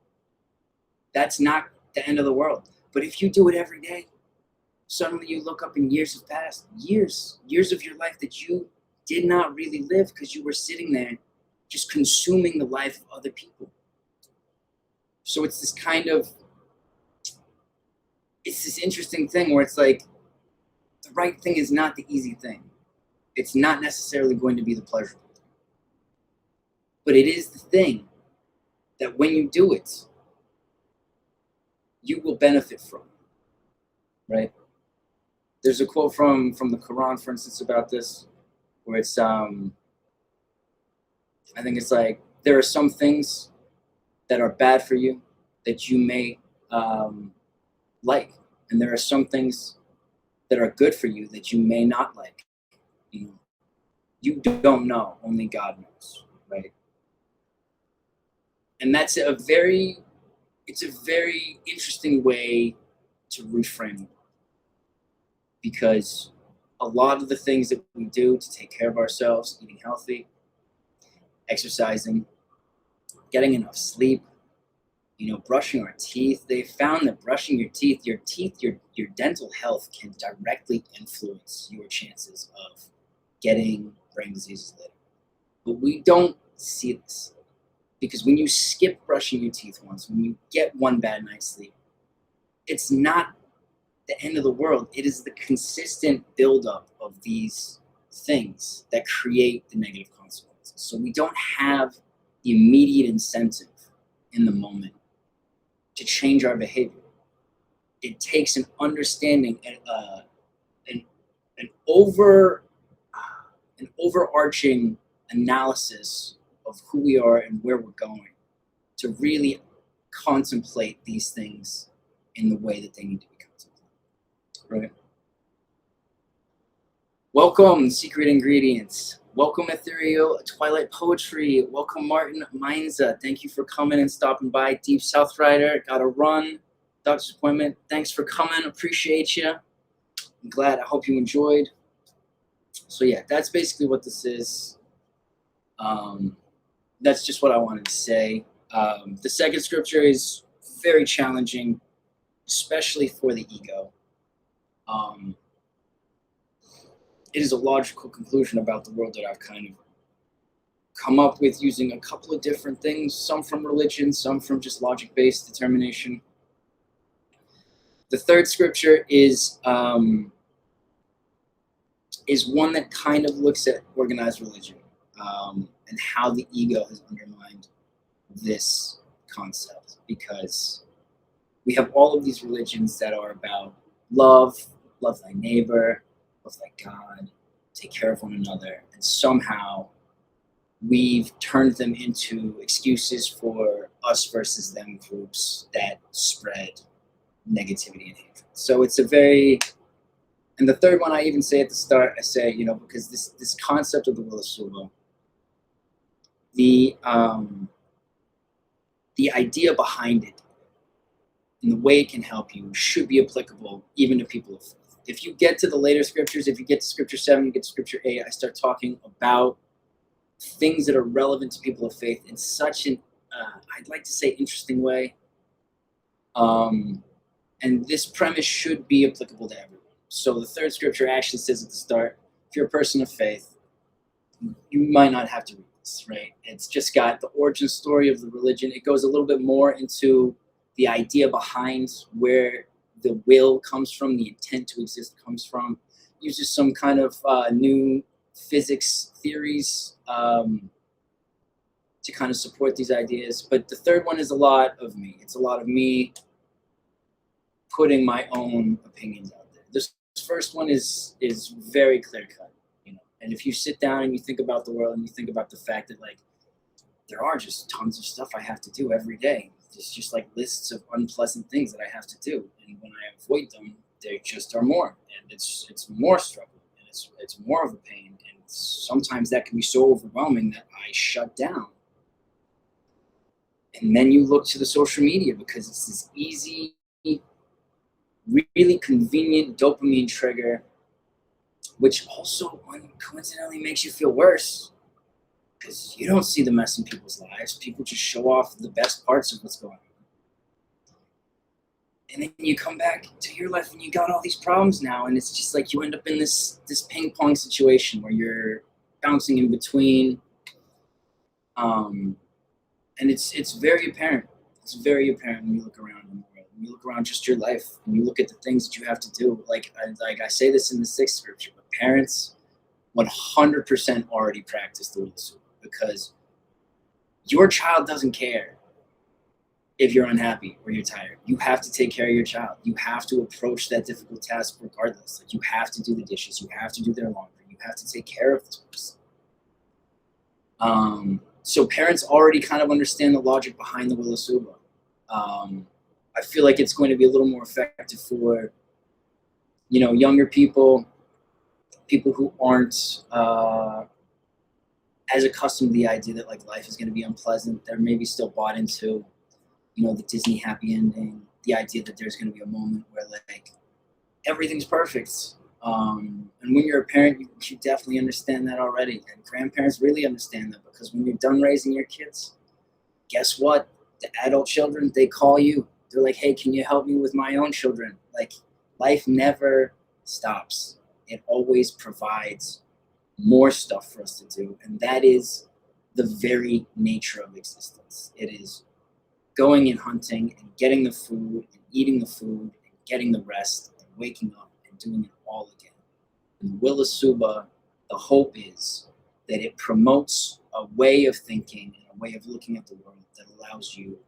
that's not the end of the world. But if you do it every day, suddenly you look up and years have passed, years of your life that you did not really live because you were sitting there just consuming the life of other people. So it's this kind of, it's this interesting thing where it's like, the right thing is not the easy thing. It's not necessarily going to be the pleasurable thing. But it is the thing that when you do it, you will benefit from, right? There's a quote from the Quran, for instance, about this, where it's, I think it's like, there are some things that are bad for you that you may like, and there are some things that are good for you that you may not like. You know, you don't know, only God knows, right? And that's it's a very interesting way to reframe it, because a lot of the things that we do to take care of ourselves, eating healthy, exercising, getting enough sleep, brushing our teeth, they found that brushing your teeth, your dental health can directly influence your chances of getting brain diseases later. But we don't see this, because when you skip brushing your teeth once, when you get one bad night's sleep, it's not the end of the world. It is the consistent buildup of these things that create the negative consequences. So we don't have the immediate incentive in the moment to change our behavior. It takes an understanding and an overarching analysis of who we are and where we're going to really contemplate these things in the way that they need to be contemplated. Right? Welcome, Secret Ingredients. Welcome, Ethereal Twilight Poetry. Welcome, Martin Mainza. Thank you for coming and stopping by. Deep South Rider, gotta run. Doctor's appointment. Thanks for coming. Appreciate you. I'm glad. I hope you enjoyed. So yeah, that's basically what this is. That's just what I wanted to say. The second scripture is very challenging, especially for the ego. It is a logical conclusion about the world that I've kind of come up with using a couple of different things, some from religion, some from just logic-based determination. The third scripture is one that kind of looks at organized religion and how the ego has undermined this concept, because we have all of these religions that are about love thy neighbor, love thy God, take care of one another, and somehow we've turned them into excuses for us versus them groups that spread negativity and hatred. So it's and the third one I even say at the start, I say, because this concept of the Will of SUBA, the idea behind it and the way it can help you should be applicable even to people of faith. If you get to the later scriptures, if you get to scripture 7, you get to scripture 8, I start talking about things that are relevant to people of faith in such an, I'd like to say, interesting way. And this premise should be applicable to everyone. So the third scripture actually says at the start, if you're a person of faith, you might not have to read this, right? It's just got the origin story of the religion. It goes a little bit more into the idea behind where the will comes from, the intent to exist comes from. Uses some kind of new physics theories to kind of support these ideas. But the third one is a lot of me. It's a lot of me putting my own opinions out there. This first one is very clear cut, and if you sit down and you think about the world and you think about the fact that there are just tons of stuff I have to do every day. It's just like lists of unpleasant things that I have to do, and when I avoid them, they just are more, and it's more struggle, and it's more of a pain, and sometimes that can be so overwhelming that I shut down. And then you look to the social media because it's this easy, really convenient dopamine trigger, which also coincidentally makes you feel worse because you don't see the mess in people's lives. People just show off the best parts of what's going on. And then you come back to your life and you got all these problems now, and it's just like you end up in this ping pong situation where you're bouncing in between. And it's very apparent. It's very apparent when you look around in the world. When you look around just your life and you look at the things that you have to do. Like I say this in the 6th scripture, but parents 100% already practice the Will of SUBA, because your child doesn't care if you're unhappy or you're tired. You have to take care of your child. You have to approach that difficult task regardless. You have to do the dishes. You have to do their laundry. You have to take care of this person. So parents already kind of understand the logic behind the Will of SUBA. I feel like it's going to be a little more effective for younger people who aren't as accustomed to the idea that like life is going to be unpleasant. They're maybe still bought into, the Disney happy ending, the idea that there's going to be a moment where like everything's perfect. And when you're a parent, you definitely understand that already. And grandparents really understand that, because when you're done raising your kids, guess what? The adult children, they call you. They're like, hey, can you help me with my own children? Like, life never stops. It always provides more stuff for us to do. And that is the very nature of existence. It is going and hunting and getting the food and eating the food and getting the rest and waking up and doing it all again. In the Will of SUBA, the hope is that it promotes a way of thinking and a way of looking at the world that allows you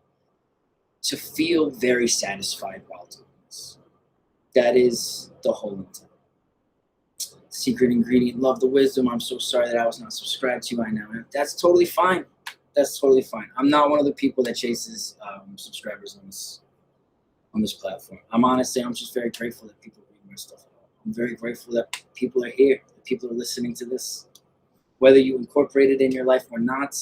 to feel very satisfied while doing this. That is the whole intent. Secret ingredient, love the wisdom. I'm so sorry that I was not subscribed to you. I know. That's totally fine. That's totally fine. I'm not one of the people that chases subscribers on this platform. I'm just very grateful that people read my stuff. I'm very grateful that people are here, that people are listening to this. Whether you incorporate it in your life or not,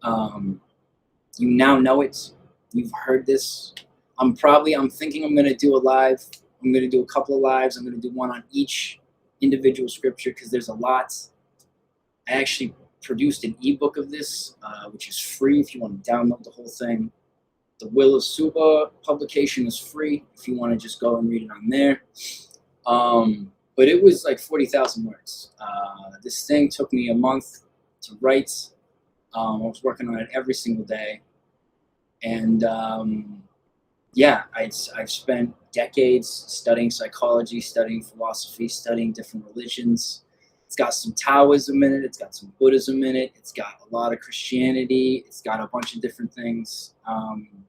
you now know it. You've heard this. I'm thinking I'm going to do a live. I'm going to do a couple of lives. I'm going to do one on each individual scripture, because there's a lot. I actually produced an ebook of this, which is free if you want to download the whole thing. The Will of SUBA publication is free if you want to just go and read it on there. But it was like 40,000 words. This thing took me a month to write. I was working on it every single day. And yeah, I've spent decades studying psychology, studying philosophy, studying different religions. It's got some Taoism in it. It's got some Buddhism in it. It's got a lot of Christianity. It's got a bunch of different things. I'm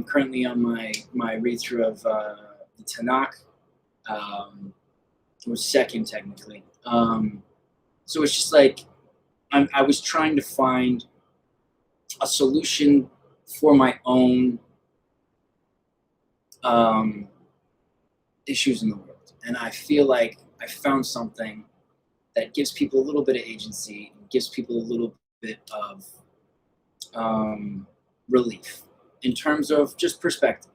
currently on my read through of the Tanakh. It was second technically. So it's just like I was trying to find a solution for my own issues in the world, and I feel like I found something that gives people a little bit of agency, and gives people a little bit of relief in terms of just perspective,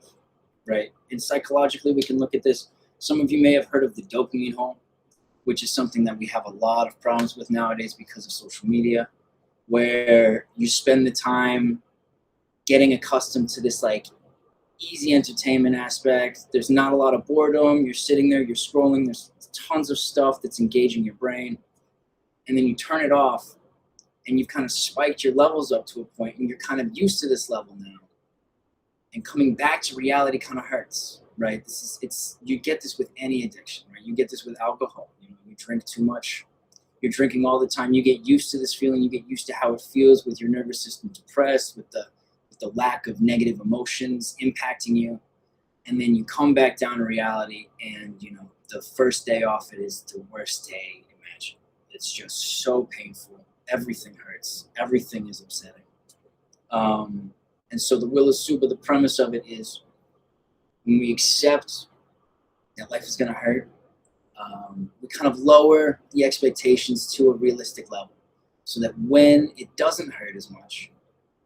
right? And psychologically, we can look at this. Some of you may have heard of the dopamine hole, which is something that we have a lot of problems with nowadays because of social media, where you spend the time getting accustomed to this like easy entertainment aspect. There's not a lot of boredom. You're sitting there, you're scrolling. There's tons of stuff that's engaging your brain. And then you turn it off and you've kind of spiked your levels up to a point and you're kind of used to this level now. And coming back to reality kind of hurts, right? You get this with any addiction, right? You get this with alcohol. You drink too much. You're drinking all the time. You get used to this feeling. You get used to how it feels with your nervous system depressed, with the lack of negative emotions impacting you. And then you come back down to reality, and the first day off, it is the worst day imaginable. It's just so painful. Everything hurts. Everything is upsetting. And so the Will of SUBA, the premise of it is, when we accept that life is going to hurt, we kind of lower the expectations to a realistic level, so that when it doesn't hurt as much,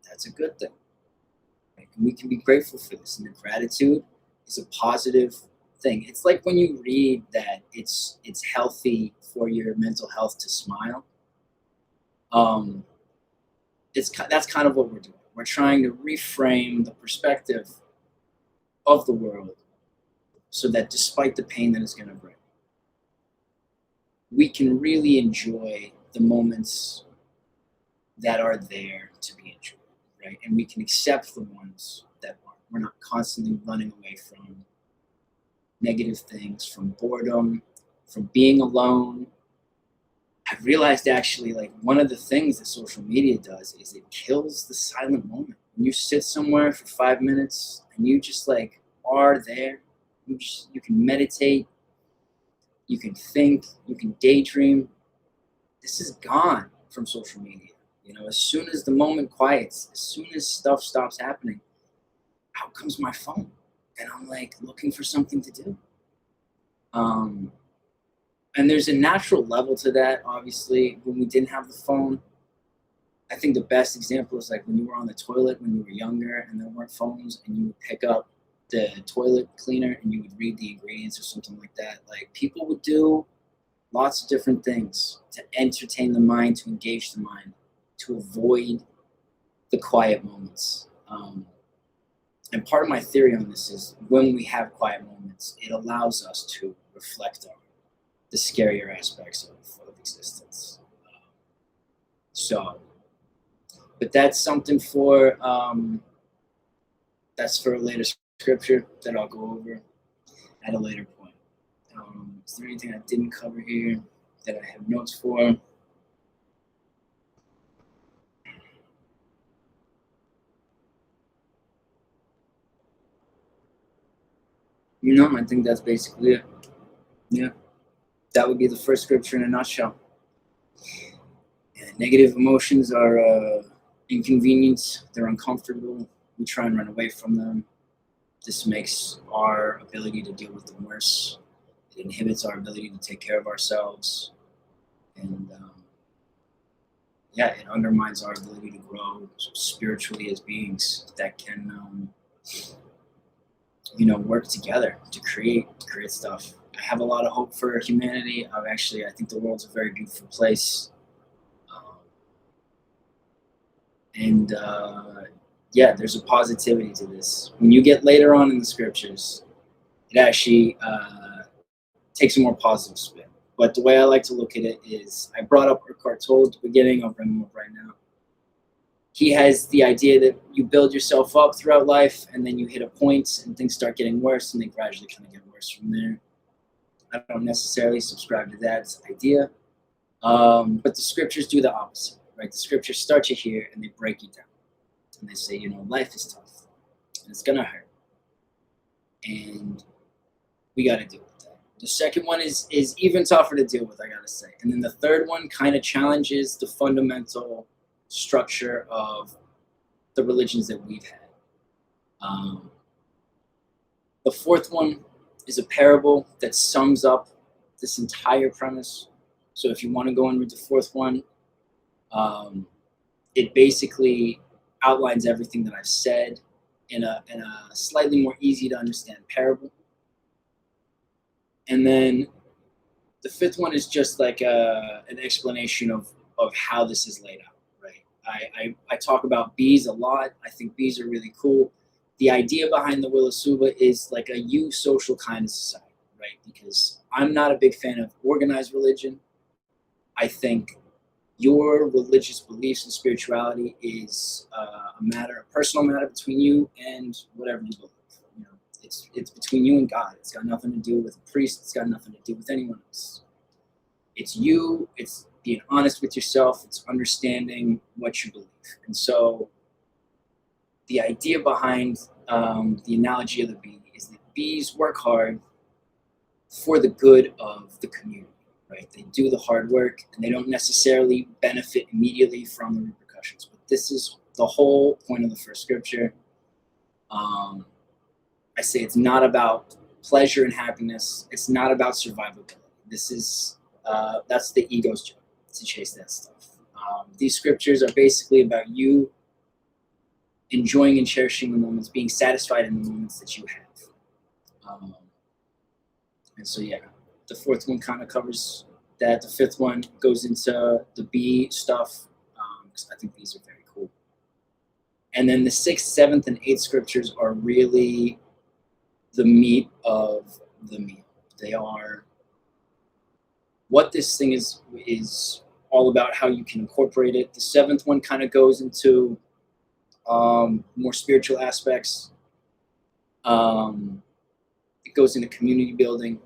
that's a good thing. Right? And we can be grateful for this. And the gratitude is a positive thing. It's like when you read that it's healthy for your mental health to smile. That's kind of what we're doing. We're trying to reframe the perspective of the world, so that despite the pain that it's going to bring, we can really enjoy the moments that are there to be enjoyed, right? And we can accept the ones that aren't. We're not constantly running away from negative things, from boredom, from being alone. I realized actually, like, one of the things that social media does is it kills the silent moment. When you sit somewhere for 5 minutes and you just like are there, you can meditate, you can think, you can daydream. This is gone from social media. As soon as the moment quiets, as soon as stuff stops happening, out comes my phone. and I'm like looking for something to do. And there's a natural level to that. Obviously, when we didn't have the phone, I think the best example is like when you were on the toilet when you were younger and there weren't phones, and you would pick up the toilet cleaner and you would read the ingredients or something like that. Like, people would do lots of different things to entertain the mind, to engage the mind, to avoid the quiet moments. And part of my theory on this is when we have quiet moments, it allows us to reflect on the scarier aspects of existence. But that's something for that's for a later scripture that I'll go over at a later point. Is there anything I didn't cover here that I have notes for? No, I think that's basically it. Yeah, that would be the first scripture in a nutshell. And negative emotions are inconvenience. They're uncomfortable. We try and run away from them. This makes our ability to deal with them worse. It inhibits our ability to take care of ourselves. And it undermines our ability to grow spiritually as beings that can, work together to create stuff. I have a lot of hope for humanity. I think the world's a very beautiful place. There's a positivity to this. When you get later on in the scriptures, it actually takes a more positive spin. But the way I like to look at it is, I brought up Eckhart Tolle at the beginning. I'll bring him up right now. He has the idea that you build yourself up throughout life, and then you hit a point and things start getting worse, and they gradually kind of get worse from there. I don't necessarily subscribe to that idea. But the scriptures do the opposite, right? The scriptures start you here and they break you down. And they say, life is tough and it's going to hurt. And we got to deal with that. The second one is even tougher to deal with, I got to say. And then the third one kind of challenges the fundamental structure of the religions that we've had. The fourth one is a parable that sums up this entire premise. So if you want to go and read the fourth one, it basically outlines everything that I've said in a slightly more easy to understand parable. And then the fifth one is just like an explanation of how this is laid out, right? I talk about bees a lot. I think bees are really cool. The idea behind the Will of SUBA is like a eusocial kind of society, right? Because I'm not a big fan of organized religion. I think your religious beliefs and spirituality is a personal matter between you and whatever you believe. It's between you and God. It's got nothing to do with a priest. It's got nothing to do with anyone else. It's you. It's being honest with yourself. It's understanding what you believe. And so the idea behind the analogy of the bee is that bees work hard for the good of the community. Right? They do the hard work, and they don't necessarily benefit immediately from the repercussions. But this is the whole point of the first scripture. I say it's not about pleasure and happiness. It's not about survivability. This is that's the ego's job, to chase that stuff. These scriptures are basically about you enjoying and cherishing the moments, being satisfied in the moments that you have. And so, the fourth one kind of covers that. The fifth one goes into the bee stuff, because I think these are very cool. And then the sixth, seventh, and eighth scriptures are really the meat of the meal. They are what this thing is all about, how you can incorporate it. The seventh one kind of goes into more spiritual aspects. It goes into community building.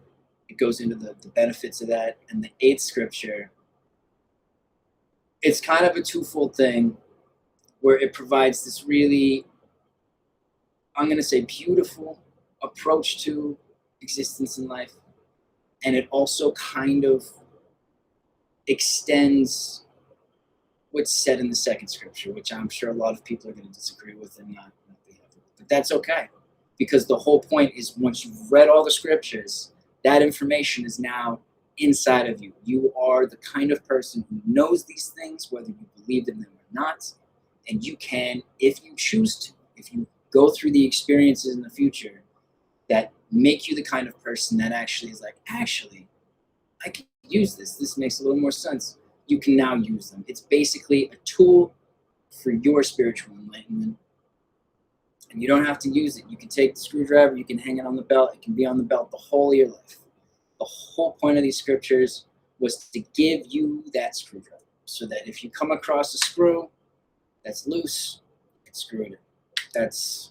It goes into the benefits of that. And the eighth scripture, it's kind of a twofold thing where it provides this really, I'm going to say, beautiful approach to existence in life. And it also kind of extends what's said in the second scripture, which I'm sure a lot of people are going to disagree with and not be happy with. But that's okay. because the whole point is once you've read all the scriptures, that information is now inside of you. You are the kind of person who knows these things, whether you believe in them or not, and you can, if you choose to, if you go through the experiences in the future that make you the kind of person that actually is like, actually, I can use this. This makes a little more sense. You can now use them. It's basically a tool for your spiritual enlightenment. And you don't have to use it. You can take the screwdriver, you can hang it on the belt, it can be on the belt the whole of your life. The whole point of these scriptures was to give you that screwdriver so that if you come across a screw that's loose, you can screw it in. That's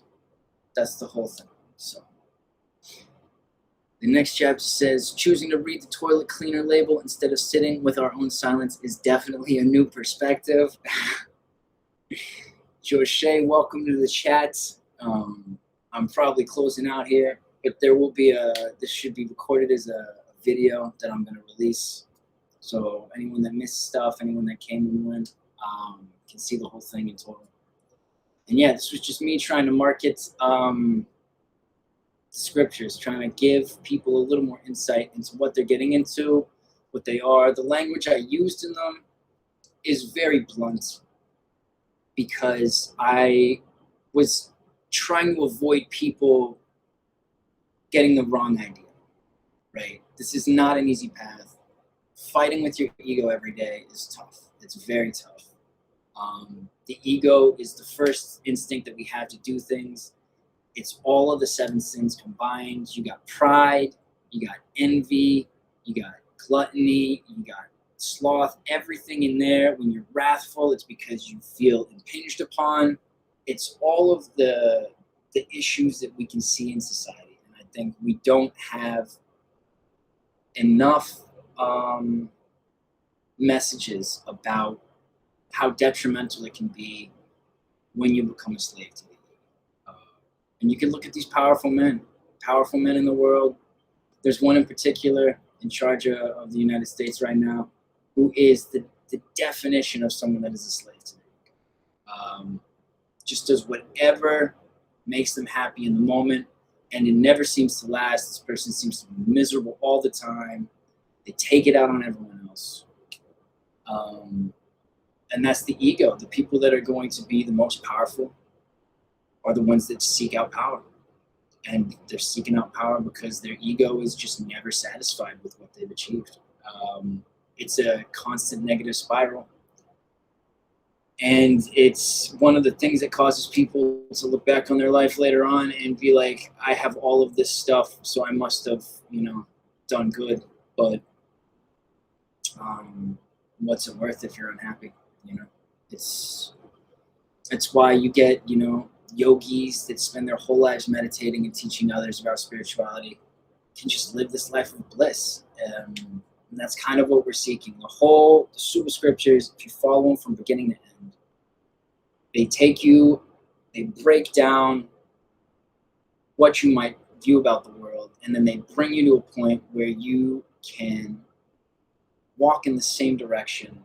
the whole thing. So the next chapter says, choosing to read the toilet cleaner label instead of sitting with our own silence is definitely a new perspective. Joshe, welcome to the chat. I'm probably closing out here, but there will be this should be recorded as a video that I'm going to release. So anyone that missed stuff, anyone that came and went, can see the whole thing in total. And yeah, this was just me trying to market scriptures, trying to give people a little more insight into what they're getting into, what they are. The language I used in them is very blunt because I was trying to avoid people getting the wrong idea, right? This is not an easy path. Fighting with your ego every day is tough. It's very tough. The ego is the first instinct that we have to do things. It's all of the 7 sins combined. You got pride, you got envy, you got gluttony, you got sloth, everything in there. When you're wrathful, it's because you feel impinged upon. It's all of the issues that we can see in society. And I think we don't have enough messages about how detrimental it can be when you become a slave to the ego. And you can look at these powerful men in the world. There's one in particular in charge of the United States right now who is the definition of someone that is a slave to the ego. Just does whatever makes them happy in the moment, and it never seems to last. This person seems to be miserable all the time. They take it out on everyone else. And that's the ego. The people that are going to be the most powerful are the ones that seek out power. And they're seeking out power because their ego is just never satisfied with what they've achieved. It's a constant negative spiral. And it's one of the things that causes people to look back on their life later on and be like, I have all of this stuff, so I must have, done good. But what's it worth if you're unhappy? It's why you get, yogis that spend their whole lives meditating and teaching others about spirituality can just live this life of bliss. And that's kind of what we're seeking. The SUBA Scriptures, if you follow them from beginning to end, they break down what you might view about the world, and then they bring you to a point where you can walk in the same direction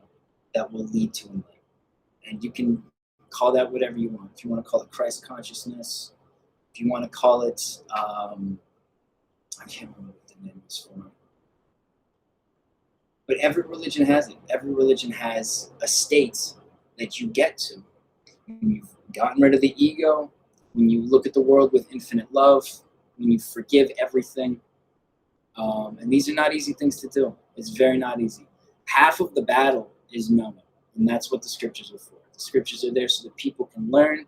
that will lead to enlightenment. And you can call that whatever you want. If you want to call it Christ consciousness, if you want to call it, I can't remember what the name is for it. But every religion has it. Every religion has a state that you get to. When you've gotten rid of the ego, when you look at the world with infinite love, when you forgive everything. And these are not easy things to do. It's very not easy. Half of the battle is knowing, and that's what the scriptures are for. The scriptures are there so that people can learn,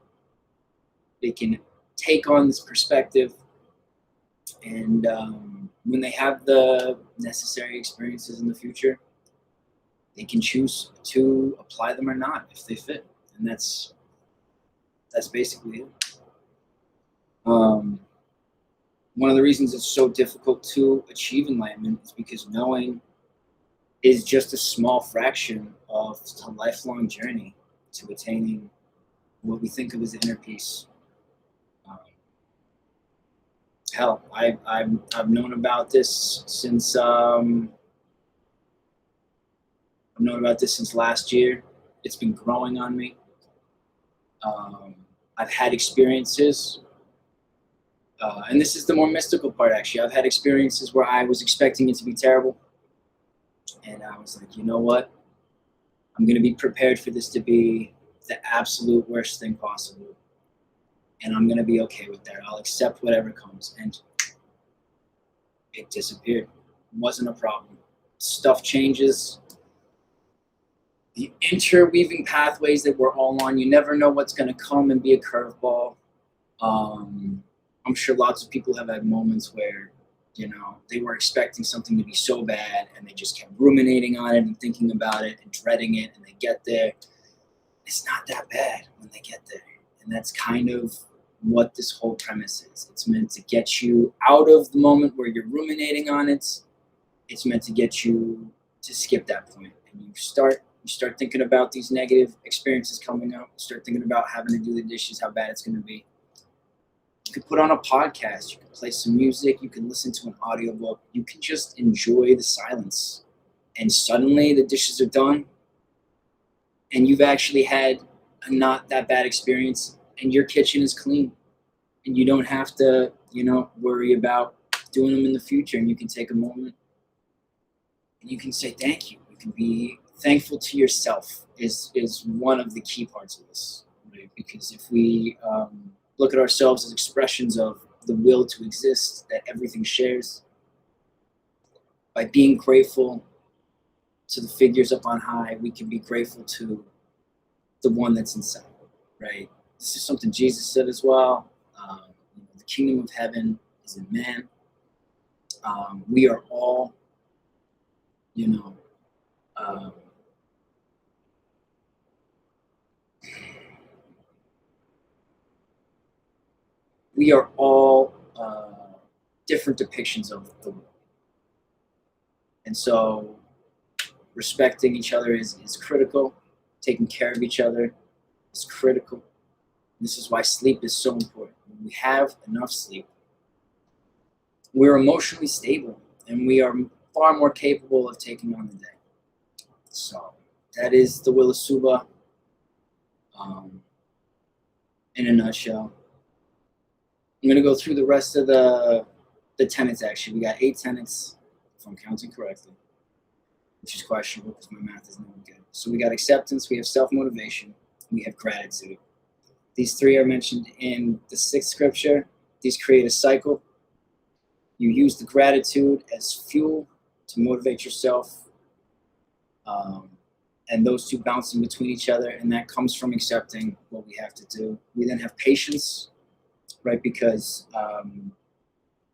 they can take on this perspective, and when they have the necessary experiences in the future, they can choose to apply them or not if they fit. And that's basically it. One of the reasons it's so difficult to achieve enlightenment is because knowing is just a small fraction of a lifelong journey to attaining what we think of as inner peace. Hell, I've known about this since last year. It's been growing on me. I've had experiences And this is the more mystical part, actually. I've had experiences where I was expecting it to be terrible. And I was like, you know what? I'm going to be prepared for this to be the absolute worst thing possible. And I'm going to be okay with that. I'll accept whatever comes. And it disappeared. It wasn't a problem. Stuff changes. The interweaving pathways that we're all on, you never know what's going to come and be a curveball. I'm sure lots of people have had moments where, you know, they were expecting something to be so bad and they just kept ruminating on it and thinking about it and dreading it, and they get there. It's not that bad when they get there. And that's kind of what this whole premise is. It's meant to get you out of the moment where you're ruminating on it. It's meant to get you to skip that point. And you start thinking about these negative experiences coming up. You start thinking about having to do the dishes, how bad it's going to be. You can put on a podcast, you can play some music, you can listen to an audiobook, you can just enjoy the silence. And suddenly the dishes are done and you've actually had a not that bad experience and your kitchen is clean. And you don't have to, you know, worry about doing them in the future. And you can take a moment and you can say thank you. You can be thankful to yourself is one of the key parts of this, right? Because if we look at ourselves as expressions of the will to exist that everything shares, by being grateful to the figures up on high, we can be grateful to the one that's inside, right? This is something Jesus said as well. The kingdom of heaven is in man. We are all, you know, we are all different depictions of the world. And so respecting each other is critical. Taking care of each other is critical. This is why sleep is so important. When we have enough sleep, we're emotionally stable and we are far more capable of taking on the day. So that is the Will of SUBA in a nutshell. I'm going to go through the rest of the tenets, actually. We got 8 tenets, if I'm counting correctly, which is questionable because my math is not good. So we got acceptance, we have self-motivation, we have gratitude. These 3 are mentioned in the 6th scripture. These create a cycle. You use the gratitude as fuel to motivate yourself. And those 2 bounce in between each other, and that comes from accepting what we have to do. We then have patience, right? Because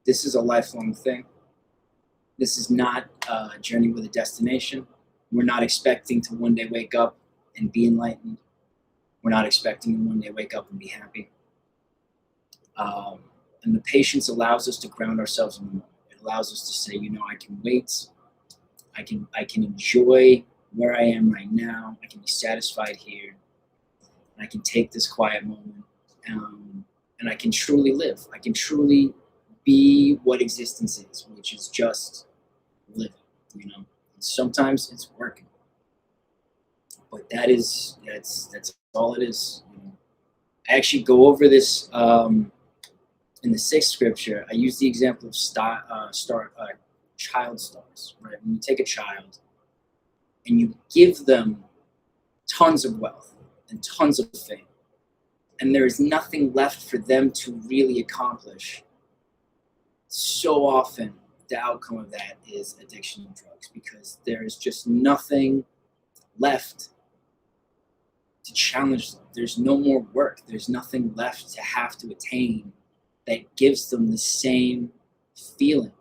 this is a lifelong thing. This is not a journey with a destination. We're not expecting to one day wake up and be enlightened. We're not expecting to one day wake up and be happy. And the patience allows us to ground ourselves in the moment. It allows us to say, you know, I can wait. I can enjoy where I am right now. I can be satisfied here. And I can take this quiet moment. And I can truly live. I can truly be what existence is, which is just living, you know. And sometimes it's working. But that's all it is. You know? I actually go over this in the 6th scripture. I use the example of child stars, right? When you take a child and you give them tons of wealth and tons of fame, and there is nothing left for them to really accomplish, so often the outcome of that is addiction to drugs, because there is just nothing left to challenge them. There's no more work. There's nothing left to have to attain that gives them the same feeling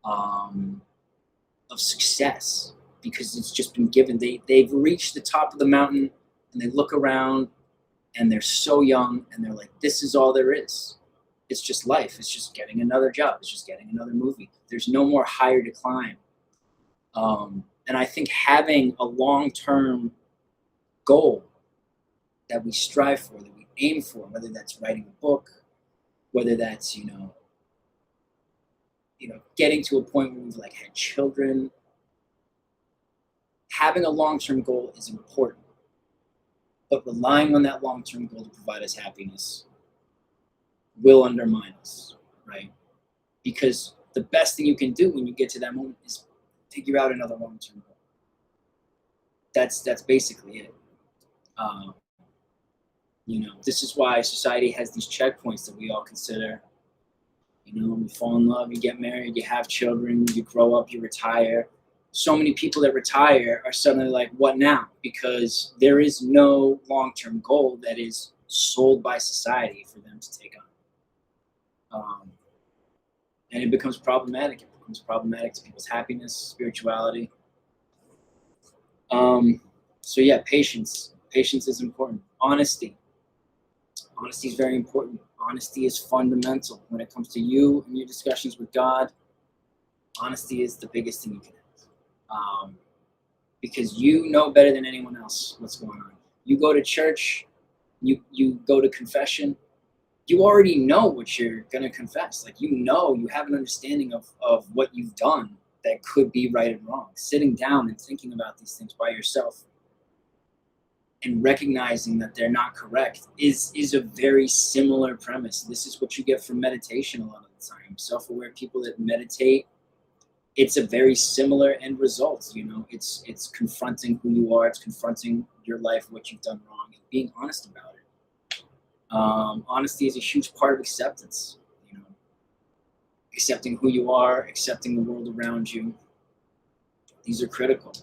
of success, because it's just been given. They've reached the top of the mountain and they look around and they're so young and they're like, this is all there is. It's just life. It's just getting another job. It's just getting another movie. There's no more higher to climb. And I think having a long-term goal that we strive for, that we aim for, whether that's writing a book, whether that's, you know, getting to a point where we've like had children, having a long-term goal is important. But relying on that long-term goal to provide us happiness will undermine us, right? Because the best thing you can do when you get to that moment is figure out another long-term goal. That's basically it. Um, this is why society has these checkpoints that we all consider. You fall in love, you get married, you have children, you grow up, you retire. So many people that retire are suddenly like, what now? Because there is no long-term goal that is sold by society for them to take on. And it becomes problematic. It becomes problematic to people's happiness, spirituality. So yeah, patience. Patience is important. Honesty. Honesty is very important. Honesty is fundamental when it comes to you and your discussions with God. Honesty is the biggest thing you can have. Because you know better than anyone else what's going on. You go to church, you go to confession, you already know what you're going to confess. Like, you have an understanding of what you've done that could be right and wrong. Sitting down and thinking about these things by yourself and recognizing that they're not correct is a very similar premise. This is what you get from meditation a lot of the time. Self-aware people that meditate, it's a very similar end result. It's confronting who you are. It's confronting your life, what you've done wrong, and being honest about it. Honesty is a huge part of acceptance. Accepting who you are, accepting the world around you. These are critical.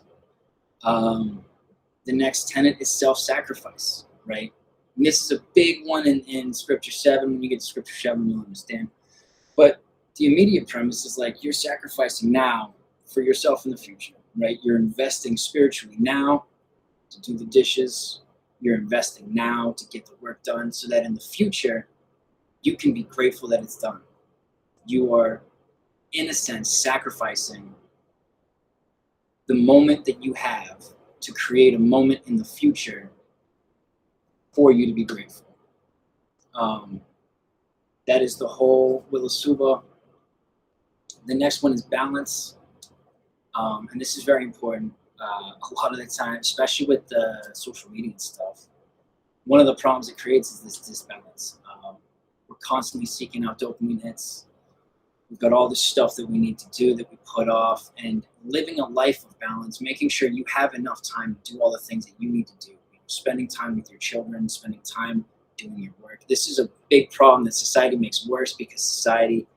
The next tenet is self-sacrifice, right? And this is a big one in Scripture 7. When you get to Scripture 7, you'll understand. But the immediate premise is like, you're sacrificing now for yourself in the future, right? You're investing spiritually now to do the dishes. You're investing now to get the work done so that in the future, you can be grateful that it's done. You are, in a sense, sacrificing the moment that you have to create a moment in the future for you to be grateful. That is the whole Will of SUBA. The next one is balance. And this is very important. A lot of the time, especially with the social media and stuff, one of the problems it creates is this disbalance. We're constantly seeking out dopamine hits. We've got all this stuff that we need to do that we put off, and living a life of balance, making sure you have enough time to do all the things that you need to do. Spending time with your children, spending time doing your work. This is a big problem that society makes worse because society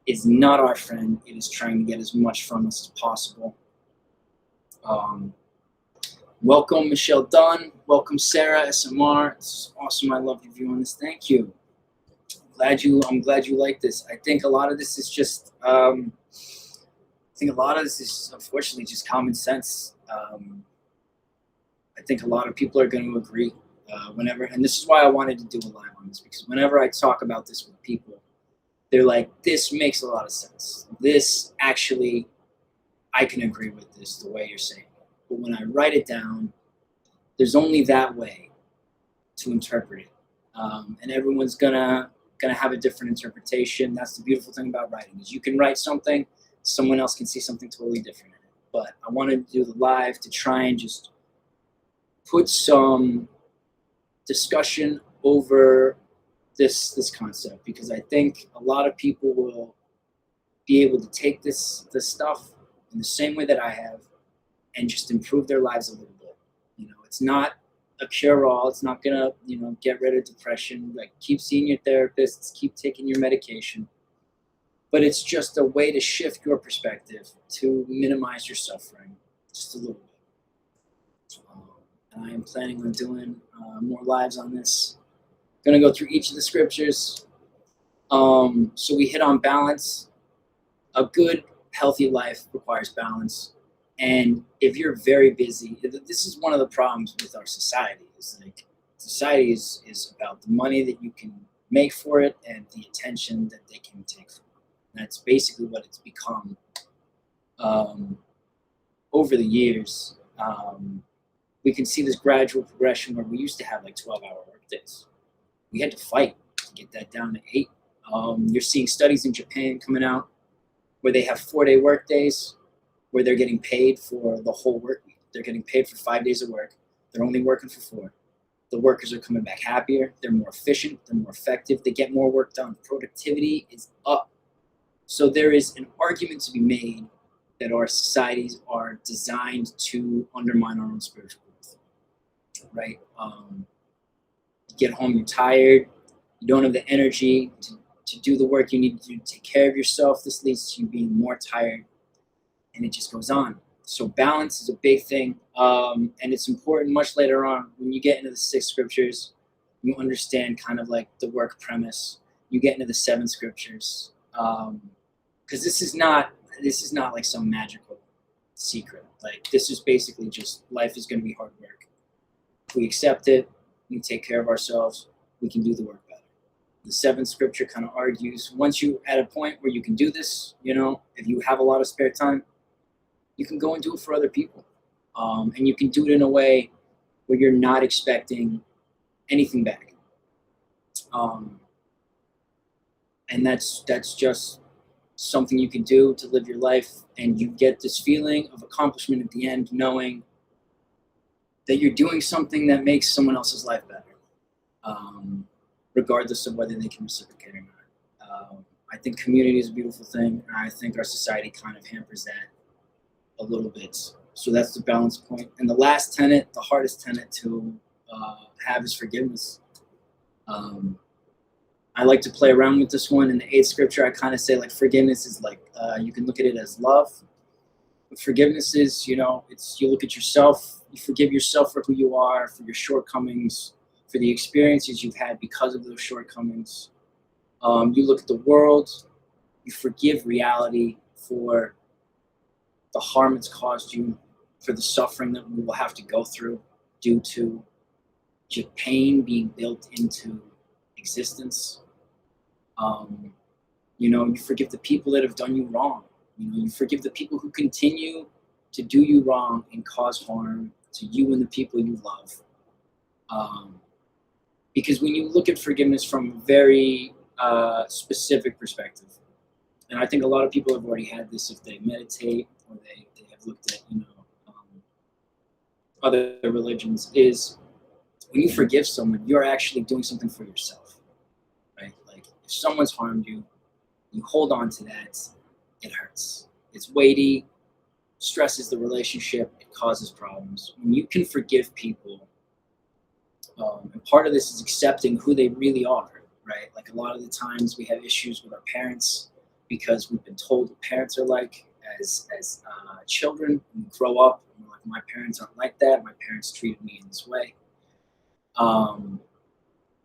is not our friend. It is trying to get as much from us as possible. Welcome, Michelle Dunn. Welcome, Sarah SMR. It's awesome. I love your view on this. Thank you. I'm glad you like this. I think a lot of this is just, unfortunately just common sense. I think a lot of people are going to agree and this is why I wanted to do a live on this, because whenever I talk about this with people, they're like, this makes a lot of sense. This actually, I can agree with this the way you're saying it. But when I write it down, there's only that way to interpret it. And everyone's gonna have a different interpretation. That's the beautiful thing about writing, is you can write something, someone else can see something totally different in it. But I wanted to do the live to try and just put some discussion over this concept, because I think a lot of people will be able to take this stuff in the same way that I have and just improve their lives a little bit. It's not a cure-all. It's not gonna, get rid of depression. Like, keep seeing your therapists, keep taking your medication. But it's just a way to shift your perspective to minimize your suffering just a little bit. And I am planning on doing more lives on this. Going to go through each of the scriptures. So we hit on balance. A good, healthy life requires balance. And if you're very busy, this is one of the problems with our society. Is like, society is about the money that you can make for it and the attention that they can take from it. And that's basically what it's become over the years. We can see this gradual progression where we used to have like 12-hour workdays. We had to fight to get that down to 8. You're seeing studies in Japan coming out where they have 4-day workdays, where they're getting paid for the whole work week. They're getting paid for 5 days of work. They're only working for 4. The workers are coming back happier. They're more efficient. They're more effective. They get more work done. Productivity is up. So there is an argument to be made that our societies are designed to undermine our own spiritual growth, right? You get home, you're tired. You don't have the energy to do the work you need to do to take care of yourself. This leads to you being more tired, and it just goes on. So balance is a big thing, and it's important much later on when you get into the 6 scriptures. You understand kind of like the work premise. You get into the 7 scriptures, because this is not like some magical secret. Like, this is basically just life is going to be hard work. If we accept it, we take care of ourselves, we can do the work better. The 7th scripture kind of argues once you're at a point where you can do this, if you have a lot of spare time, you can go and do it for other people. And you can do it in a way where you're not expecting anything back. And that's just something you can do to live your life, and you get this feeling of accomplishment at the end, knowing that you're doing something that makes someone else's life better, regardless of whether they can reciprocate or not. I think community is a beautiful thing, and I think our society kind of hampers that a little bit. So that's the balance point. And the last tenet, the hardest tenet to have, is forgiveness. I like to play around with this one. In the 8th scripture, I kind of say like forgiveness is like, you can look at it as love. But forgiveness is, it's, you look at yourself, you forgive yourself for who you are, for your shortcomings, for the experiences you've had because of those shortcomings. You look at the world, you forgive reality for the harm it's caused you, for the suffering that we will have to go through due to just pain being built into existence. You forgive the people that have done you wrong. You forgive the people who continue to do you wrong and cause harm to you and the people you love. Because when you look at forgiveness from a very specific perspective, and I think a lot of people have already had this if they meditate or they have looked at other religions, is when you forgive someone, you're actually doing something for yourself, right? Like, if someone's harmed you, you hold on to that, it hurts. It's weighty, stresses the relationship, it causes problems. When you can forgive people, and part of this is accepting who they really are, right? Like, a lot of the times we have issues with our parents because we've been told what parents are like as children. We grow up and we're like, my parents aren't like that. My parents treated me in this way.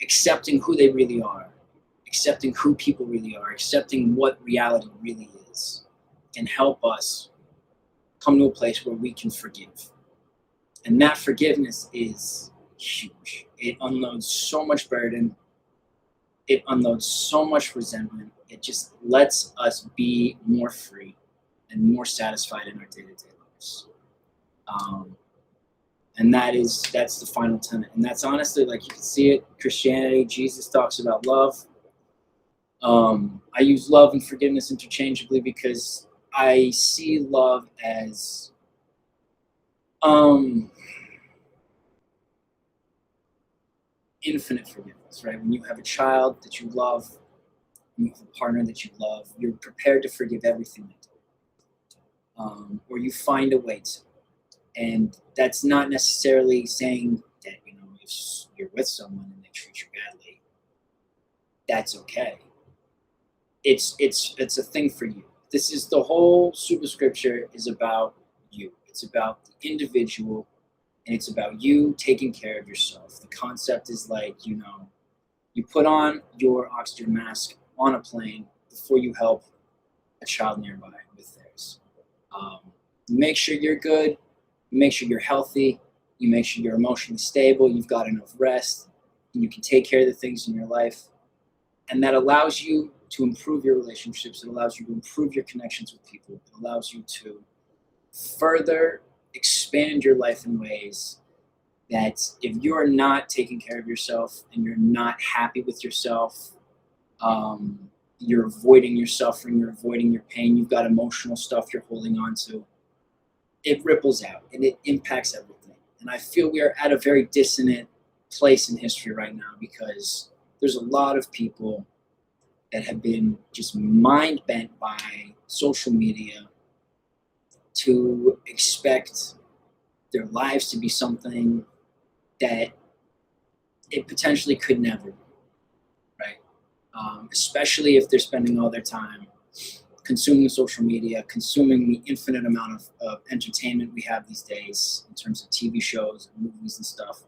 Accepting who they really are, accepting who people really are, accepting what reality really is, can help us come to a place where we can forgive. And that forgiveness is huge. It unloads so much burden. It unloads so much resentment. It just lets us be more free and more satisfied in our day-to-day lives. And that's the final tenet. And that's honestly, like, you can see it, Christianity, Jesus talks about love. I use love and forgiveness interchangeably because I see love as infinite forgiveness, right? When you have a child that you love, when you have a partner that you love, you're prepared to forgive everything they do. Or you find a way to. And that's not necessarily saying that, if you're with someone and they treat you badly, that's okay. It's a thing for you. This is the whole SUBA Scripture is about you. It's about the individual, and it's about you taking care of yourself. The concept is like, you put on your oxygen mask on a plane before you help a child nearby with theirs. You make sure you're good. You make sure you're healthy. You make sure you're emotionally stable. You've got enough rest. And you can take care of the things in your life. And that allows you to improve your relationships. It allows you to improve your connections with people. It allows you to further expand your life in ways that if you're not taking care of yourself and you're not happy with yourself, you're avoiding your suffering, you're avoiding your pain, you've got emotional stuff you're holding on to, it ripples out and it impacts everything. And I feel we are at a very dissonant place in history right now, because there's a lot of people that have been just mind bent by social media to expect their lives to be something that it potentially could never be, right? Especially if they're spending all their time consuming social media, consuming the infinite amount of entertainment we have these days in terms of TV shows and movies and stuff,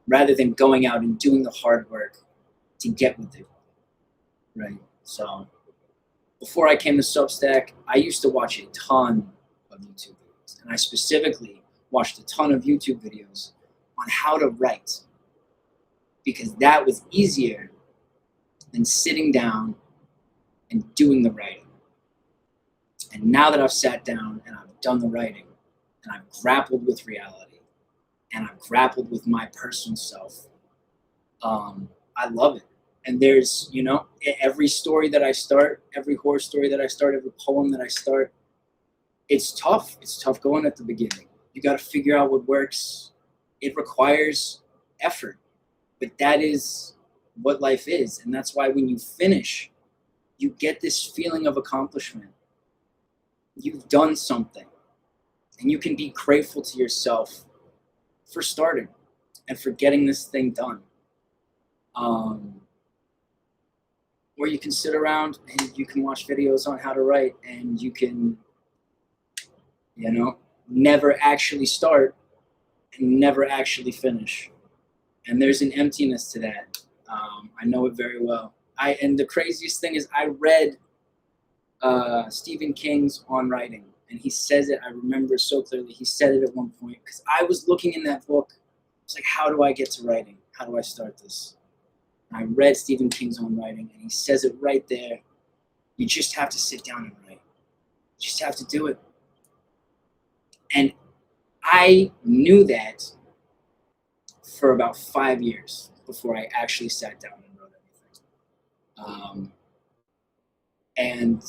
rather than going out and doing the hard work to get what they want, right? So before I came to Substack, I used to watch a ton of YouTube videos, and I specifically watched a ton of YouTube videos on how to write, because that was easier than sitting down and doing the writing. And now that I've sat down and I've done the writing, and I've grappled with reality, and I've grappled with my personal self, I love it. And there's, every story that I start, every horror story that I start, every poem that I start, it's tough. It's tough going at the beginning. You got to figure out what works. It requires effort, but that is what life is. And that's why when you finish, you get this feeling of accomplishment. You've done something, and you can be grateful to yourself for starting and for getting this thing done. Or you can sit around and you can watch videos on how to write, and you can, never actually start and never actually finish. And there's an emptiness to that. I know it very well. And the craziest thing is, I read Stephen King's On Writing, and he says it, I remember so clearly, he said it at one point, because I was looking in that book, it's like, how do I get to writing? How do I start this? And I read Stephen King's On Writing, and he says it right there. You just have to sit down and write. You just have to do it. And I knew that for about 5 years before I actually sat down and wrote anything. And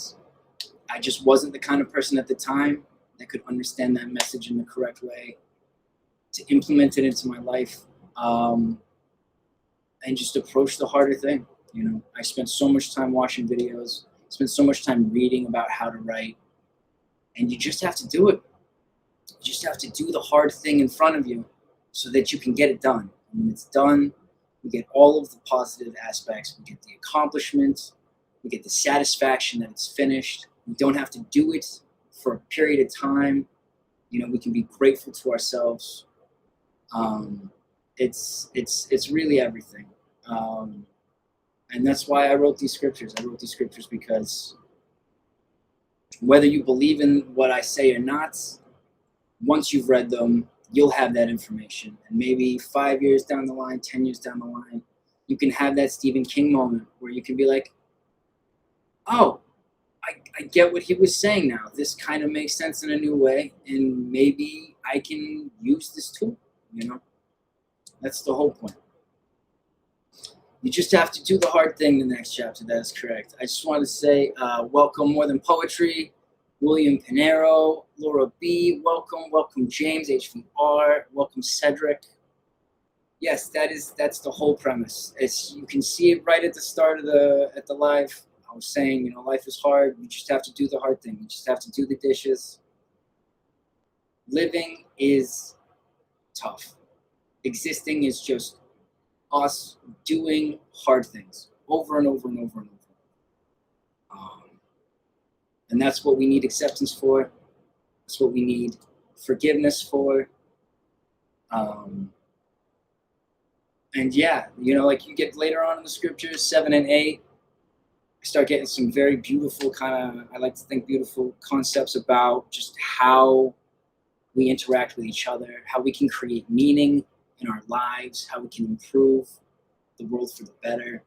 I just wasn't the kind of person at the time that could understand that message in the correct way to implement it into my life, and just approach the harder thing. I spent so much time watching videos, spent so much time reading about how to write, and you just have to do it. You just have to do the hard thing in front of you so that you can get it done. And when it's done, we get all of the positive aspects. We get the accomplishment. We get the satisfaction that it's finished. We don't have to do it for a period of time. We can be grateful to ourselves. It's really everything. And that's why I wrote these scriptures. I wrote these scriptures because whether you believe in what I say or not, once you've read them, you'll have that information. And maybe 5 years down the line, 10 years down the line, you can have that Stephen King moment where you can be like, oh, I get what he was saying now. This kind of makes sense in a new way, and maybe I can use this tool, That's the whole point. You just have to do the hard thing in the next chapter. That is correct. I just want to say welcome More Than Poetry, William Pinero, Laura B. Welcome James HVR. Welcome Cedric. Yes, that's the whole premise. You can see it right at the start of the live. I was saying, life is hard. You just have to do the hard thing. You just have to do the dishes. Living is tough. Existing is just us doing hard things over and over and over and over. And that's what we need acceptance for. That's what we need forgiveness for. And yeah, like you get later on in the scriptures, 7 and 8, I start getting some very beautiful I like to think beautiful concepts about just how we interact with each other, how we can create meaning in our lives, how we can improve the world for the better.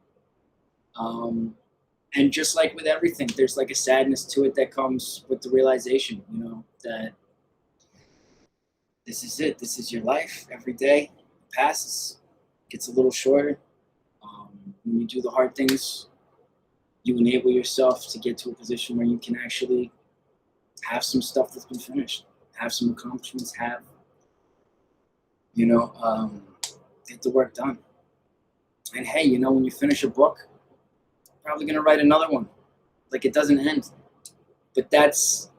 And just like with everything, there's like a sadness to it that comes with the realization, that this is it. This is your life. Every day passes, gets a little shorter. When you do the hard things, you enable yourself to get to a position where you can actually have some stuff that's been finished, have some accomplishments, get the work done. And hey, you know, when you finish a book, you're probably gonna write another one. Like, it doesn't end. But that's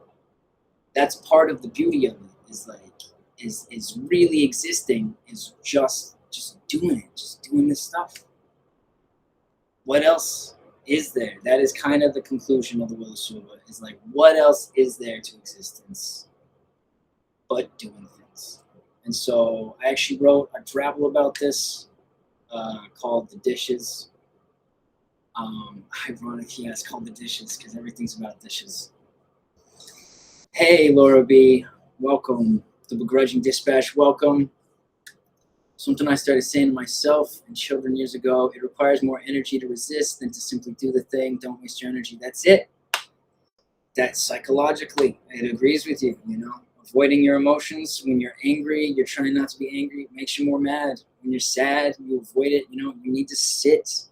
part of the beauty of it, is like, is really existing, is just doing it, just doing this stuff. What else is there? That is kind of the conclusion of the Will of SUBA, is like, what else is there to existence but doing things? And so I actually wrote a drabble about this called The Dishes. Ironic, yeah, it's called The Dishes because everything's about dishes. Hey, Laura B, welcome. The Begrudging Dispatch, welcome. Something I started saying to myself and children years ago: it requires more energy to resist than to simply do the thing. Don't waste your energy. That's it. That psychologically, it agrees with you, you know. Avoiding your emotions. When you're angry, you're trying not to be angry. It makes you more mad. When you're sad, you avoid it. You know, you need to sit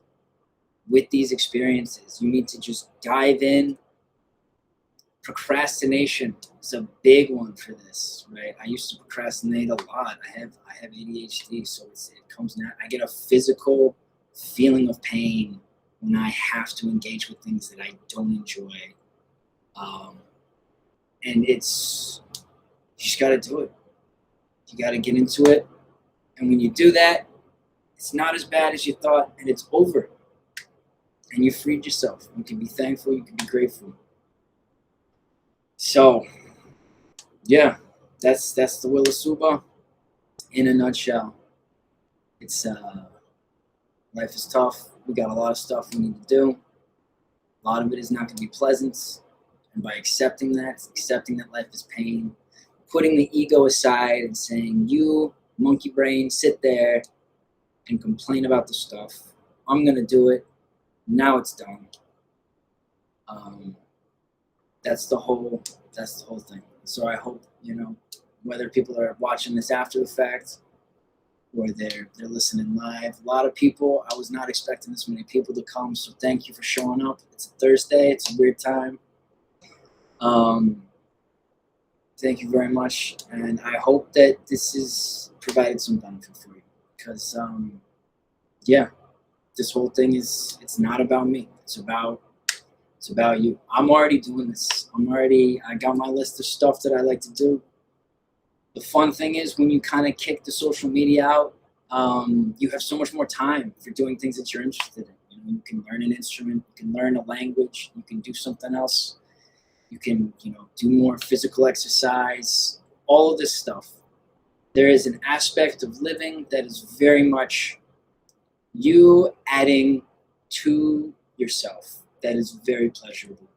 with these experiences. You need to just dive in. Procrastination is a big one for this, right? I used to procrastinate a lot. I have ADHD, so it comes now. I get a physical feeling of pain when I have to engage with things that I don't enjoy, and it's, you just got to do it. You got to get into it, and when you do that, it's not as bad as you thought, and it's over, and you freed yourself. You can be thankful. You can be grateful. So, yeah, that's the Will of SUBA in a nutshell. It's life is tough. We got a lot of stuff we need to do. A lot of it is not going to be pleasant, and by accepting that life is pain, putting the ego aside and saying, "You monkey brain, sit there and complain about the stuff. I'm going to do it. Now it's done." That's the whole thing. So I hope, you know, whether people are watching this after the fact or they're listening live, a lot of people, I was not expecting this many people to come, so thank you for showing up. It's a Thursday, it's a weird time. Thank you very much, and I hope that this has provided some benefit for you, because yeah, this whole thing it's not about me. It's about you. I'm already doing this. I got my list of stuff that I like to do. The fun thing is, when you kind of kick the social media out, you have so much more time for doing things that you're interested in. You know, you can learn an instrument, you can learn a language, you can do something else. You can, you know, do more physical exercise, all of this stuff. There is an aspect of living that is very much you adding to yourself that is very pleasurable.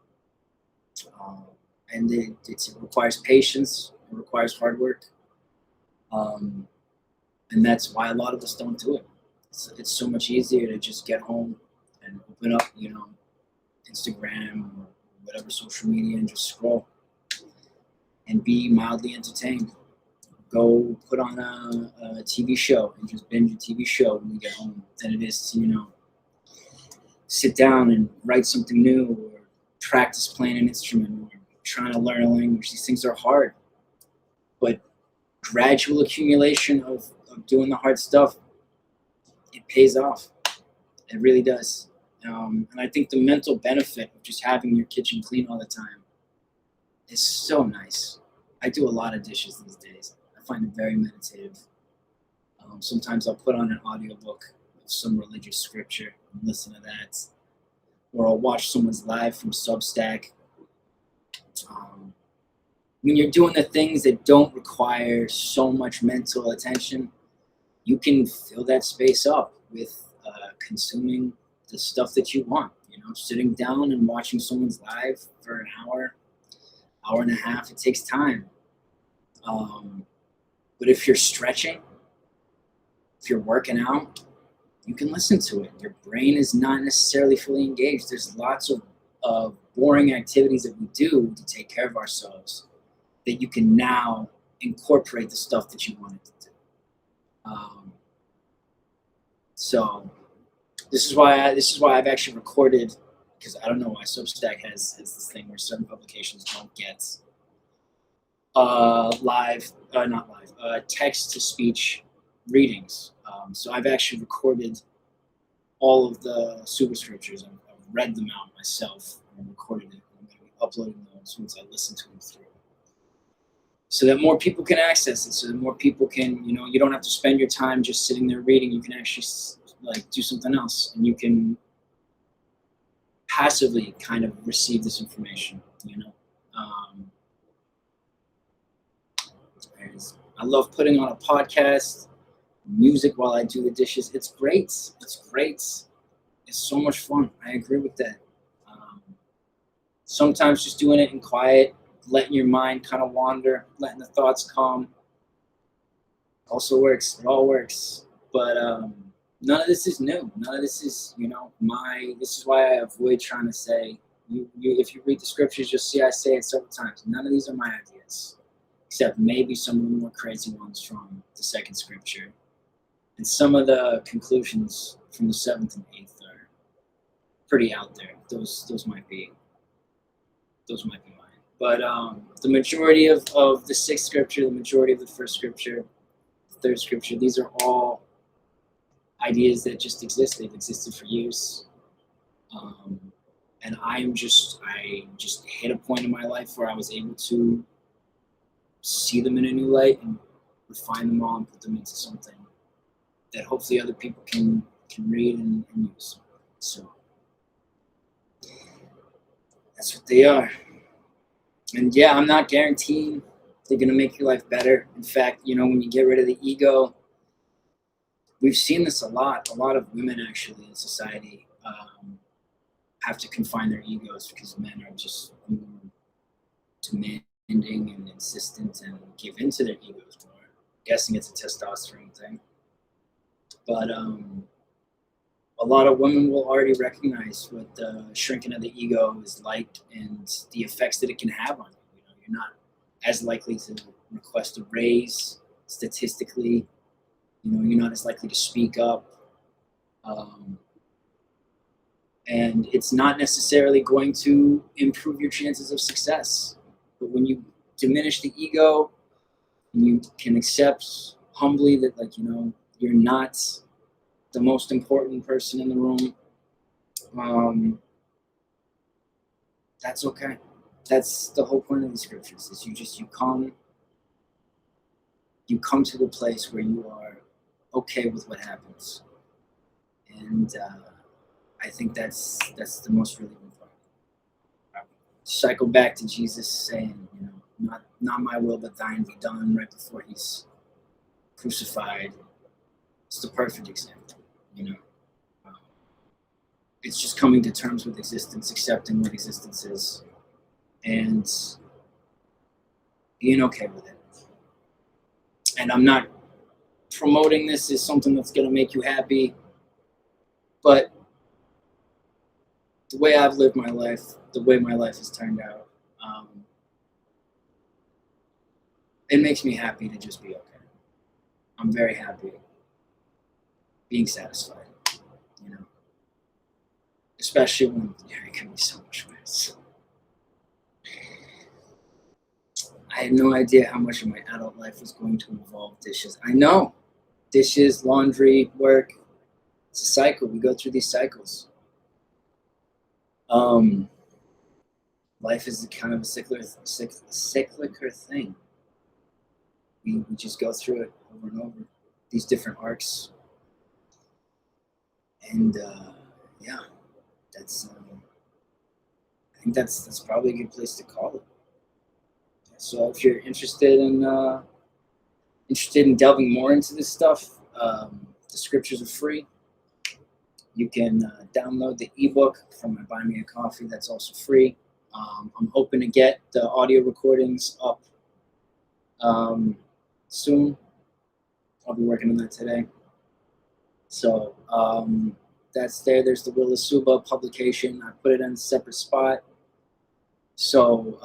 And it requires patience, it requires hard work. And that's why a lot of us don't do it. It's so much easier to just get home and open up, you know, Instagram or whatever social media and just scroll and be mildly entertained. Go put on a TV show and just binge a TV show when you get home, than it is to, you know, sit down and write something new or practice playing an instrument or trying to learn a language. These things are hard, but gradual accumulation of doing the hard stuff, it pays off. It really does. And I think the mental benefit of just having your kitchen clean all the time is so nice. I do a lot of dishes these days. I find it very meditative. Sometimes I'll put on an audiobook of some religious scripture and listen to that. Or I'll watch someone's live from Substack. When you're doing the things that don't require so much mental attention, you can fill that space up with consuming the stuff that you want. You know, sitting down and watching someone's live for an hour and a half, it takes time. But if you're stretching, if you're working out, you can listen to it. Your brain is not necessarily fully engaged. There's lots of boring activities that we do to take care of ourselves that you can now incorporate the stuff that you wanted to do. So this is why I've actually recorded, because I don't know why Substack has this thing where certain publications don't get text to speech readings. So I've actually recorded all of the SUBA Scriptures. I've read them out myself and recorded it. I'm going to be uploading those once I listen to them through, so that more people can access it, so that more people can, you don't have to spend your time just sitting there reading. You can actually like do something else, and you can passively kind of receive this information, I love putting on a podcast, music while I do the dishes. It's great. It's great. It's so much fun. I agree with that. Sometimes just doing it in quiet, letting your mind kind of wander, letting the thoughts come, also works. It all works. But none of this is new. None of this is, this is why I avoid trying to say, if you read the scriptures, you'll see I say it several times. None of these are my ideas, except maybe some of the more crazy ones from the second scripture. And some of the conclusions from the seventh and eighth are pretty out there. Those might be mine. But the majority of the sixth scripture, the majority of the first scripture, the third scripture, these are all ideas that just exist. They've existed for years. And I just hit a point in my life where I was able to see them in a new light and refine them all and put them into something that hopefully other people can read and use. So that's what they are. And yeah, I'm not guaranteeing they're going to make your life better. In fact, when you get rid of the ego, we've seen this a lot. A lot of women actually in society have to confine their egos because men are just more demanding and insistent and give into their egos more. I'm guessing it's a testosterone thing. But a lot of women will already recognize what the shrinking of the ego is like and the effects that it can have on you. You're not as likely to request a raise statistically. You're not as likely to speak up. And it's not necessarily going to improve your chances of success. But when you diminish the ego and you can accept humbly that, you're not the most important person in the room, that's okay. That's the whole point of the scriptures, is you come to the place where you are okay with what happens. And I think that's the most relieving part. Cycle back to Jesus saying, not my will but thine be done, right before he's crucified. It's the perfect example. It's just coming to terms with existence, accepting what existence is, and being okay with it. And I'm not promoting this as something that's going to make you happy, but the way I've lived my life, the way my life has turned out, it makes me happy to just be okay. I'm very happy being satisfied, especially when it can be so much worse. I had no idea how much of my adult life was going to involve dishes. I know. Dishes, laundry, work. It's a cycle. We go through these cycles. Life is kind of a cyclical thing. We just go through it over and over. These different arcs. And yeah, that's I think that's probably a good place to call it. So if you're interested in delving more into this stuff, the scriptures are free. You can download the ebook from my Buy Me a Coffee. That's also free. I'm hoping to get the audio recordings up soon. I'll be working on that today. So that's there. There's the Will of SUBA publication. I put it in a separate spot. So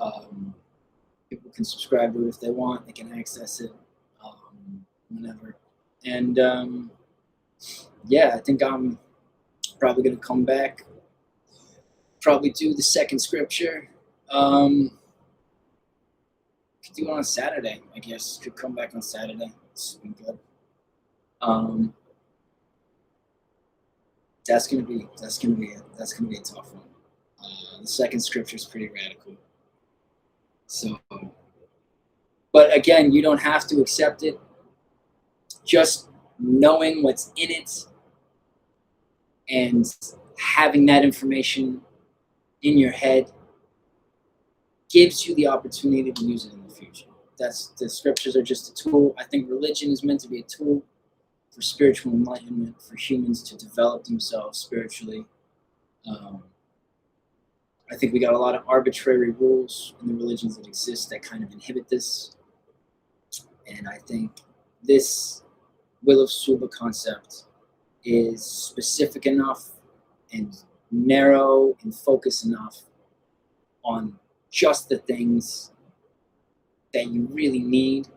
people can subscribe to it if they want. They can access it whenever. And yeah, I think I'm probably going to come back. Probably do the second scripture. Could do it on Saturday, I guess. Could come back on Saturday. It's been good. that's gonna be a tough one. The second scripture is pretty radical. So, but again, you don't have to accept it. Just knowing what's in it and having that information in your head gives you the opportunity to use it in the future. The scriptures are just a tool. I think religion is meant to be a tool for spiritual enlightenment, for humans to develop themselves spiritually. I think we got a lot of arbitrary rules in the religions that exist that kind of inhibit this. And I think this Will of SUBA concept is specific enough and narrow and focused enough on just the things that you really need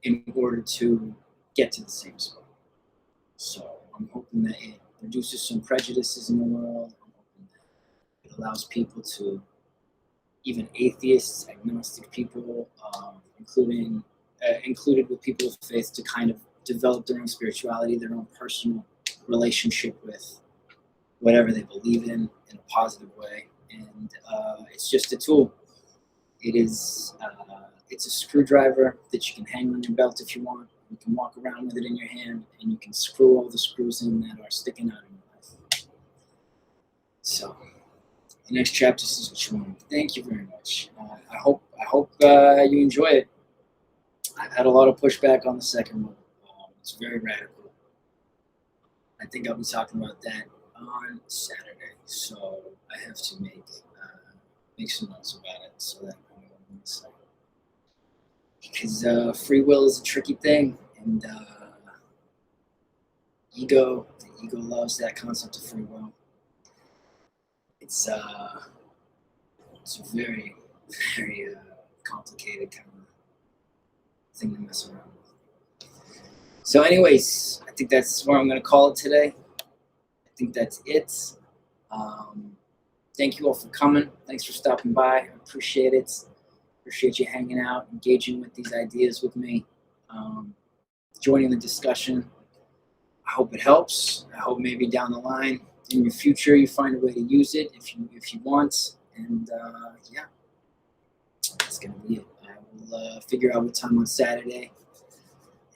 in order to get to the same spot. So I'm hoping that it reduces some prejudices in the world. I'm hoping that it allows people to, even atheists, agnostic people, included with people of faith, to kind of develop their own spirituality, their own personal relationship with whatever they believe in a positive way. And it's just a tool. It is. It's a screwdriver that you can hang on your belt if you want. You can walk around with it in your hand, and you can screw all the screws in that are sticking out in your life. So, the next chapter is what you want. Thank you very much. I hope you enjoy it. I've had a lot of pushback on the second one. It's very radical. I think I'll be talking about that on Saturday, so I have to make some notes about it so that I know what I'm going to say. Because free will is a tricky thing, and the ego loves that concept of free will. It's a very, very complicated kind of thing to mess around with. So anyways, I think that's where I'm going to call it today. I think that's it. Thank you all for coming. Thanks for stopping by. I appreciate it. Appreciate you hanging out, engaging with these ideas with me, joining the discussion. I hope it helps. I hope maybe down the line in your future you find a way to use it if you want. And yeah, that's gonna be it. I will figure out what time on Saturday,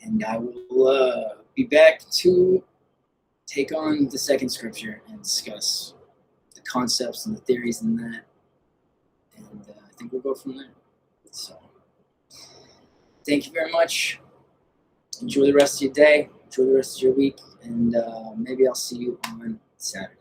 and I will be back to take on the second scripture and discuss the concepts and the theories in that. And I think we'll go from there. So, thank you very much. Enjoy the rest of your day. Enjoy the rest of your week. And maybe I'll see you on Saturday.